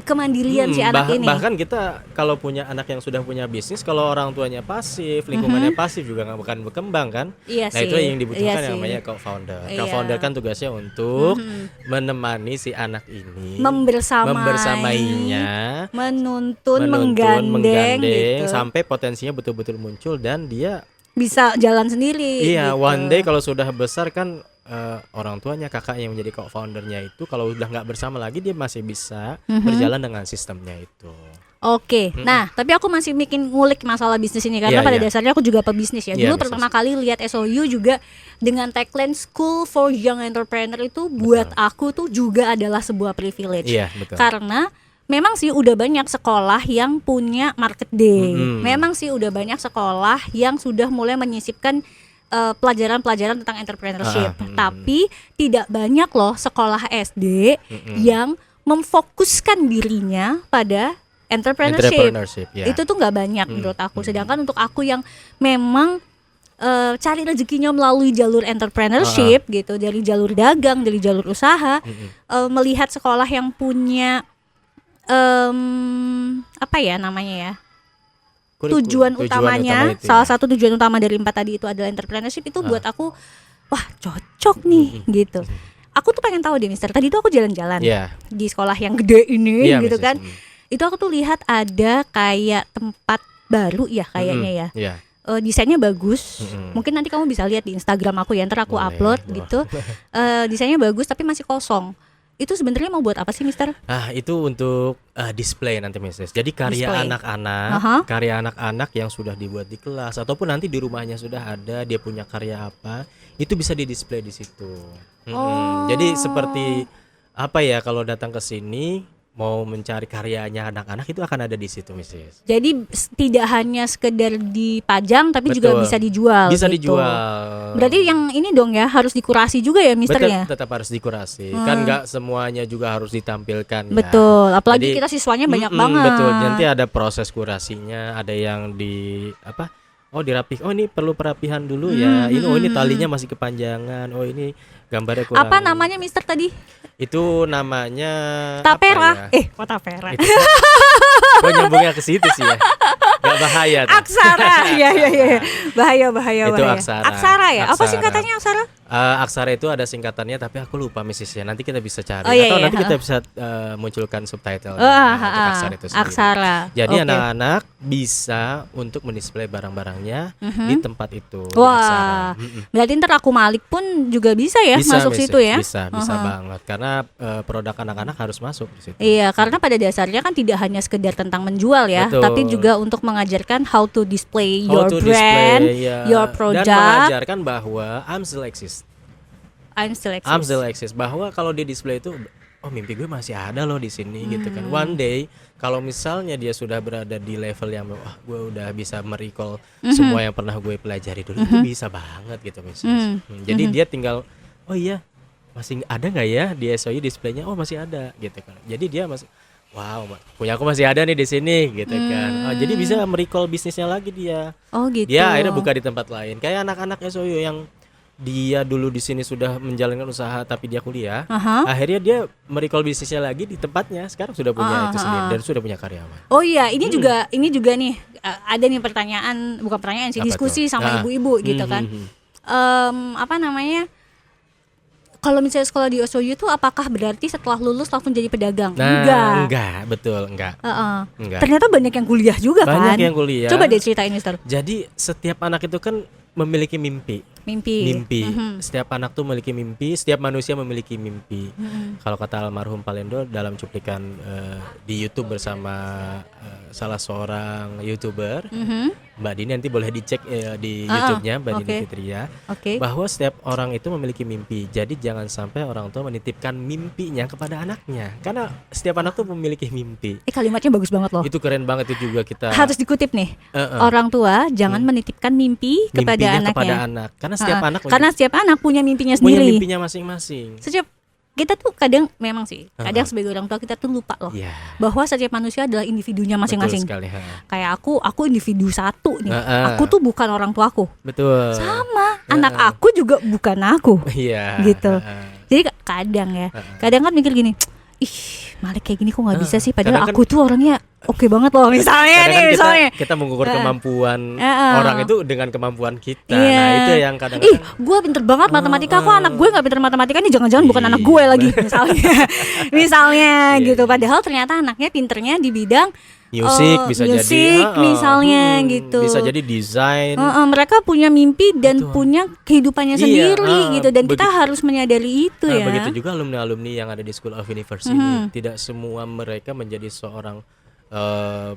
kemandirian si anak ini. Bahkan kita kalau punya anak yang sudah punya bisnis, kalau orang tuanya pasif, lingkungannya pasif juga nggak akan berkembang kan. Iya Nah sih. itu yang dibutuhkan Iya yang sih. namanya co-founder. Iya. Co-founder kan tugasnya untuk menemani si anak ini, membersamainya, menuntun, menggandeng gitu. sampai potensinya betul-betul muncul dan dia Bisa jalan sendiri. iya gitu. one day kalau sudah besar kan orang tuanya, kakaknya yang menjadi co-foundernya itu kalau udah nggak bersama lagi dia masih bisa berjalan dengan sistemnya itu. Oke, nah tapi aku masih bikin ngulik masalah bisnis ini karena Iya, pada iya. dasarnya aku juga pebisnis ya. Iya, Dulu bisnis. pertama kali lihat SOU juga dengan tagline School for Young Entrepreneur itu buat aku tuh juga adalah sebuah privilege. Iya betul. Karena memang sih udah banyak sekolah yang punya market day. Memang sih udah banyak sekolah yang sudah mulai menyisipkan pelajaran-pelajaran tentang entrepreneurship. Tapi tidak banyak loh sekolah SD yang memfokuskan dirinya pada entrepreneurship. Ya. Itu tuh nggak banyak menurut aku. Sedangkan untuk aku yang memang cari rezekinya melalui jalur entrepreneurship gitu, dari jalur dagang, dari jalur usaha, melihat sekolah yang punya apa ya namanya ya, tujuan utamanya, itu salah ya. satu tujuan utama dari 4 tadi itu adalah entrepreneurship, itu buat aku wah cocok nih gitu. Aku tuh pengen tahu deh Mister, tadi tuh aku jalan-jalan Iya. di sekolah yang gede ini Iya, gitu Mrs. kan. Itu aku tuh lihat ada kayak tempat baru ya kayaknya ya. Iya. Desainnya bagus. Mungkin nanti kamu bisa lihat di Instagram aku ya, ntar aku Boleh, upload boleh. gitu. Desainnya bagus tapi masih kosong. Itu sebenarnya mau buat apa sih Mister? Ah itu untuk display nanti Mrs. Jadi karya Display. anak-anak, Aha. karya anak-anak yang sudah dibuat di kelas ataupun nanti di rumahnya sudah ada dia punya karya apa, itu bisa di-display di situ. Oh. Jadi seperti apa ya, kalau datang ke sini mau mencari karyanya anak-anak itu akan ada di situ Mrs. Jadi tidak hanya sekedar dipajang tapi juga Betul. bisa dijual. Bisa gitu. dijual. Berarti yang ini dong ya harus dikurasi juga ya Mister Betul, ya. tetap harus dikurasi. Kan nggak semuanya juga harus ditampilkan ya. Betul. Apalagi Jadi, kita siswanya banyak banget. Betul. Nanti ada proses kurasinya, ada yang di apa? Oh dirapih. Oh ini perlu perapihan dulu ya. Ini oh ini talinya masih kepanjangan. Oh ini gambarnya kurang. Apa namanya Mister tadi? Itu namanya Tapera. apa ya? Kok tapera? Kok nyambungnya ke situ sih ya? Gak bahaya tuh. Aksara. Iya. Bahaya. Itu aksara. Aksara ya? Apa Aksara. singkatannya aksara? Aksara itu ada singkatannya tapi aku lupa Mrs. ya. Nanti kita bisa cari Oh, iya, atau iya. nanti kita bisa munculkan subtitle untuk aksara itu sendiri. Aksara. Jadi Oke. anak-anak bisa untuk mendisplay barang-barangnya di tempat itu. di Wah, aksara. berarti ntar aku Malik pun juga bisa ya Bisa, masuk Mrs. situ ya? Bisa banget karena produk anak-anak harus masuk di situ. Iya, karena pada dasarnya kan tidak hanya sekedar tentang menjual ya, Betul. tapi juga untuk mengajarkan how to display your How to brand, display, ya. your Dan product. mengajarkan bahwa I'm still exist. I'm still exist. I'm still exist, bahwa kalau di display itu oh mimpi gue masih ada loh di sini gitu kan. One day kalau misalnya dia sudah berada di level yang wah gue udah bisa merecall semua yang pernah gue pelajari dulu, itu bisa banget gitu misalnya. Jadi dia tinggal oh iya masih ada nggak ya di SOU displaynya, oh masih ada gitu kan. Jadi dia masih wow punya aku masih ada nih di sini gitu kan. Jadi bisa merecall bisnisnya lagi dia. Oh gitu. Dia akhirnya buka di tempat lain. Kayak anak-anak SOU yang dia dulu di sini sudah menjalankan usaha tapi dia kuliah, akhirnya dia merecall bisnisnya lagi di tempatnya. Sekarang sudah punya itu sendiri dan sudah punya karyawan. Oh iya, ini juga nih ada nih pertanyaan, bukan pertanyaan sih, Apa diskusi tuh? sama ibu-ibu gitu kan. Apa namanya? Kalau misalnya sekolah di SOU itu apakah berarti setelah lulus langsung jadi pedagang? Nah, enggak, betul, enggak. Enggak. Ternyata banyak yang kuliah juga kan. Banyak yang kuliah. Coba deh ceritain Mister. Jadi setiap anak itu kan memiliki mimpi. Mimpi. Setiap anak tuh memiliki mimpi, setiap manusia memiliki mimpi. Kalau kata almarhum Palendo dalam cuplikan di YouTube bersama salah seorang YouTuber, Mbak Dini, nanti boleh dicek di YouTube-nya Mbak Dini Fitria, bahwa setiap orang itu memiliki mimpi. Jadi jangan sampai orang tua menitipkan mimpinya kepada anaknya, karena setiap anak tuh memiliki mimpi. Kalimatnya bagus banget loh. Itu keren banget, itu juga kita Harus dikutip nih. Orang tua jangan menitipkan mimpi kepada mimpinya anaknya. kepada anak, karena setiap anak karena setiap anak punya mimpinya punya sendiri. mimpinya masing-masing. Setiap kita tuh kadang memang sih, kadang sebagai orang tua kita tuh lupa loh, Iya. bahwa setiap manusia adalah individunya masing-masing. Betul sekali, Kayak aku individu satu nih. Aku tuh bukan orang tuaku. Betul. Sama, anak aku juga bukan aku. Iya. Gitu. Jadi kadang ya, kadang kan mikir gini, ih Malik kayak gini kok nggak bisa sih, padahal kadang kan- aku tuh orangnya oke banget loh misalnya Kadang nih kan misalnya. kita mengukur kemampuan orang itu dengan kemampuan kita. Iya. Nah itu yang Ih, kadang-kadang gue pinter banget matematika, aku anak gue nggak pinter matematika nih, jangan-jangan bukan anak gue lagi misalnya Iya, gitu. iya. Padahal ternyata anaknya pinternya di bidang musik bisa jadi musik misalnya gitu. bisa jadi desain. Mereka punya mimpi dan Betul. punya kehidupannya Iya, sendiri gitu, dan kita begitu. harus menyadari itu ya. Begitu juga alumni-alumni yang ada di School of Universe ini, tidak semua mereka menjadi seorang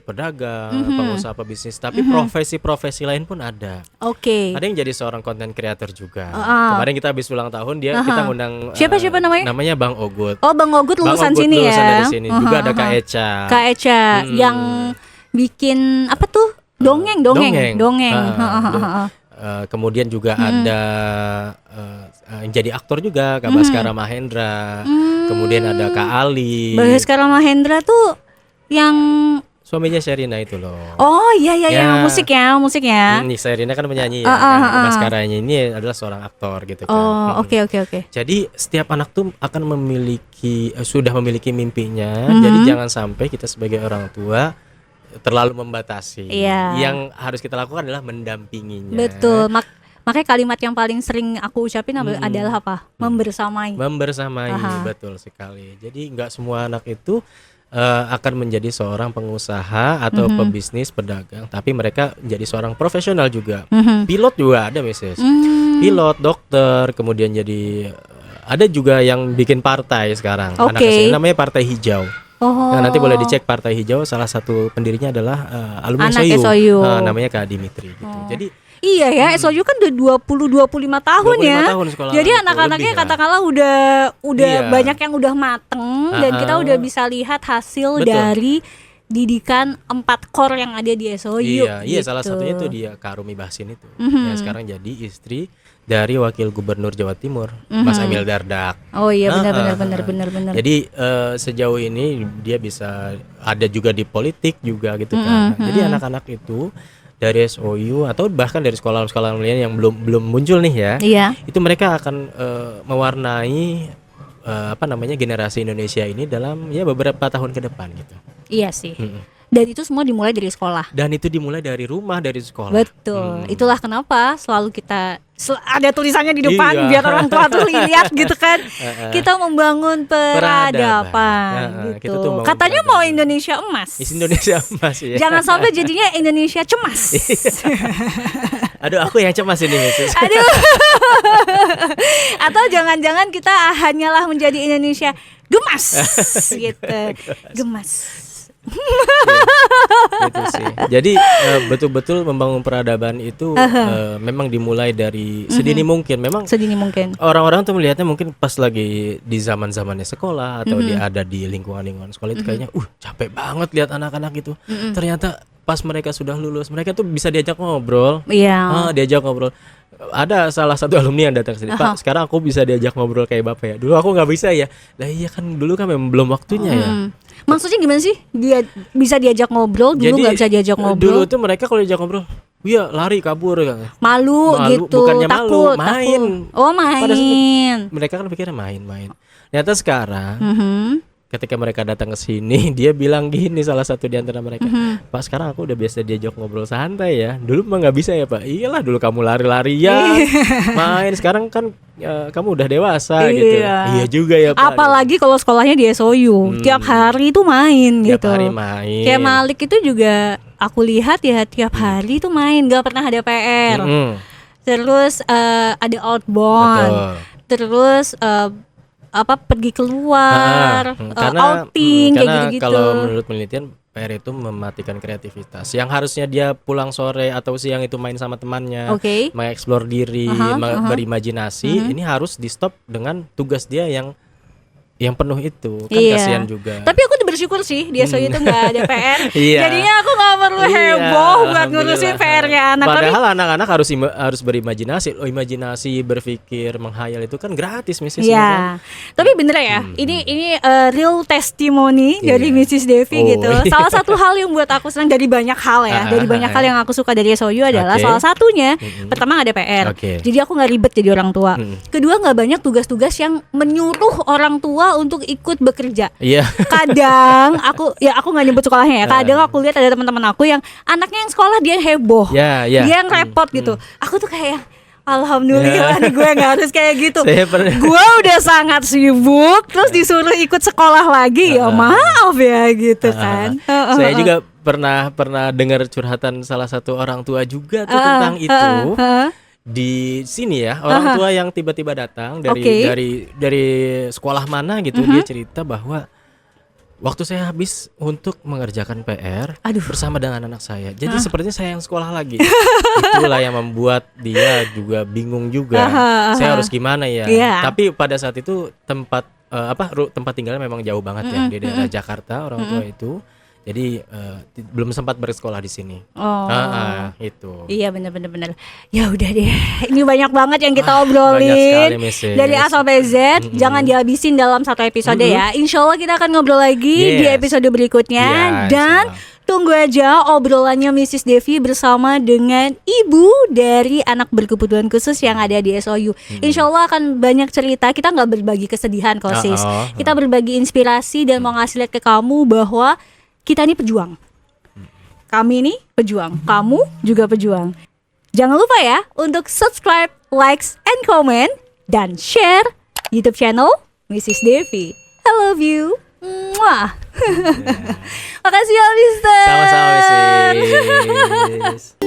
pedagang, pengusaha, pebisnis, tapi profesi-profesi lain pun ada. Oke. Ada yang jadi seorang content creator juga. Kemarin kita habis ulang tahun, kita ngundang Siapa namanya? Namanya Bang Ogut. Oh, Bang Ogut Bang lulusan Ogut sini lulusan ya. dari sini. Juga ada Kak Eca. Kak Eca yang bikin apa tuh? Dongeng. Kemudian juga ada yang jadi aktor juga, Kak Baskara Mahendra. Kemudian ada Kak Ali. Baskara Mahendra tuh yang Suaminya Sherina itu loh. oh iya Ya. musiknya. Nih Sherina kan penyanyi ya. Nah, Baskaranya ini adalah seorang aktor gitu kan. Oh, oke. Jadi setiap anak tuh akan memiliki sudah memiliki mimpinya. Jadi jangan sampai kita sebagai orang tua terlalu membatasi. Iya. Yang harus kita lakukan adalah mendampinginya. Betul. Makanya kalimat yang paling sering aku ucapin adalah apa? Membersamai. Membersamai, betul sekali. Jadi nggak semua anak itu akan menjadi seorang pengusaha atau pebisnis, pedagang, tapi mereka menjadi seorang profesional juga. Pilot juga ada, Mrs. Pilot, dokter, kemudian jadi ada juga yang bikin partai sekarang. Anak SMA namanya Partai Hijau. Nah, nanti boleh dicek Partai Hijau. Salah satu pendirinya adalah alumni Anak SOU. SOU. Namanya Kak Dimitri gitu. Jadi Iya ya, SOU kan udah 20-25 tahun 25 ya. tahun sekolah Jadi itu, anak-anaknya lebih lah. katakanlah udah Iya. banyak yang udah mateng, dan kita udah bisa lihat hasil Betul. dari didikan 4 core yang ada di SOU. Iya, gitu. salah satunya itu dia Kak Rumi Bahsin itu. Yang sekarang jadi istri dari Wakil Gubernur Jawa Timur, Mas Emil Dardak. Oh iya, benar. Jadi sejauh ini dia bisa ada juga di politik juga gitu kan. Jadi anak-anak itu dari SOU atau bahkan dari sekolah-sekolah lain yang belum muncul nih ya. Iya. Itu mereka akan mewarnai generasi Indonesia ini dalam ya beberapa tahun ke depan gitu. Iya sih. Dan itu semua dimulai dari sekolah. Dan itu dimulai dari rumah, dari sekolah. Betul. Itulah kenapa selalu kita ada tulisannya di depan Iya. biar orang tua tuh lihat gitu kan. Kita membangun peradaban Kita gitu. tuh membangun Katanya peradaban. mau Indonesia emas. Indonesia emas ya. Jangan sampai jadinya Indonesia cemas. Aduh, aku yang cemas ini, Mrs. Aduh. Atau jangan-jangan kita hanyalah menjadi Indonesia gemas gitu. Gemas. Gitu sih. Jadi betul-betul membangun peradaban itu memang dimulai dari sedini mungkin. Memang Sedini mungkin. orang-orang tuh melihatnya mungkin pas lagi di zaman-zamannya sekolah atau dia ada di lingkungan-lingkungan sekolah itu kayaknya capek banget lihat anak-anak itu. Ternyata pas mereka sudah lulus, mereka tuh bisa diajak ngobrol. Iya. Diajak ngobrol. Ada salah satu alumni yang datang sini, Pak, sekarang aku bisa diajak ngobrol kayak Bapak ya. Dulu aku nggak bisa ya. Lah iya kan dulu kan memang belum waktunya ya. Maksudnya gimana sih? Dia bisa diajak ngobrol, dulu nggak bisa diajak Dulu ngobrol. tuh mereka kalau diajak ngobrol, iya lari kabur kan. Malu gitu, bukannya takut, main. takut. Oh, Pada saat main. mereka kan pikirnya main-main. Ternyata sekarang Mhm. ketika mereka datang ke sini, dia bilang gini, salah satu di antara mereka, Pak, sekarang aku udah biasa diajak ngobrol santai ya. Dulu mah nggak bisa ya Pak. Iyalah, dulu kamu lari-larian, main. Sekarang kan kamu udah dewasa gitu. Iya juga ya Pak. Apalagi kalau sekolahnya di SOU, tiap hari itu main Tiap gitu. hari main. Kayak Malik itu juga aku lihat ya tiap hari itu main, gak pernah ada PR. Terus ada outbound. Betul. Terus pergi keluar, outing kayak karena gitu-gitu. kalau menurut penelitian PR itu mematikan kreativitas. Yang harusnya dia pulang sore atau siang itu main sama temannya, Oke. mengeksplor diri, berimajinasi, ini harus di stop dengan tugas dia yang penuh itu. Kan Iya. kasihan juga. Tapi aku bersyukur sih di SOU itu nggak ada PR. Iya. Jadinya aku nggak perlu heboh buat ngurusin Alhamdulillah. PR-nya anak. Tapi Padahal anak-anak harus berimajinasi. Imajinasi, berpikir, menghayal itu kan gratis, Mrs. ya, tapi bener ya, ini real testimony dari Mrs. Devi Oh, gitu. iya. Salah satu hal yang buat aku senang dari banyak hal ya, dari banyak hal yang aku suka dari SOU adalah Oke. salah satunya, pertama nggak ada PR, Oke. jadi aku nggak ribet jadi orang tua. Kedua nggak banyak tugas-tugas yang menyuruh orang tua sekolah untuk ikut bekerja. Iya. Kadang aku nggak nyebut sekolahnya ya. Kadang aku lihat ada teman-teman aku yang anaknya yang sekolah dia yang heboh, Ya. dia yang repot gitu. Aku tuh kayak alhamdulillah nih gue nggak harus kayak gitu. Gue udah sangat sibuk, terus disuruh ikut sekolah lagi, ya maaf ya gitu kan. Saya juga pernah dengar curhatan salah satu orang tua juga tuh tentang itu. Di sini ya, orang tua yang tiba-tiba datang dari sekolah mana gitu, dia cerita bahwa waktu saya habis untuk mengerjakan PR bersama dengan anak saya. Jadi sepertinya saya yang sekolah lagi. Itulah yang membuat dia juga bingung juga. Saya harus gimana ya? Tapi pada saat itu tempat tinggalnya memang jauh banget ya, di daerah Jakarta orang tua itu. Jadi belum sempat bersekolah di sini. Itu. Iya benar. Ya udah deh. Ini banyak banget yang kita obrolin dari A sampai Z. Jangan dihabisin dalam satu episode ya. Insya Allah kita akan ngobrol lagi di episode berikutnya. Dan tunggu aja obrolannya Mrs. Devi bersama dengan ibu dari anak berkebutuhan khusus yang ada di SOU. Insya Allah akan banyak cerita. Kita nggak berbagi kesedihan kok sis. Kita berbagi inspirasi dan mau ngasih lihat ke kamu bahwa kita ini pejuang. Kami ini pejuang. Kamu juga pejuang. Jangan lupa ya untuk subscribe, likes, and comment dan share YouTube channel Mrs. Devi. I love you. Mwah. Makasih ya Mister. Sama-sama Mrs.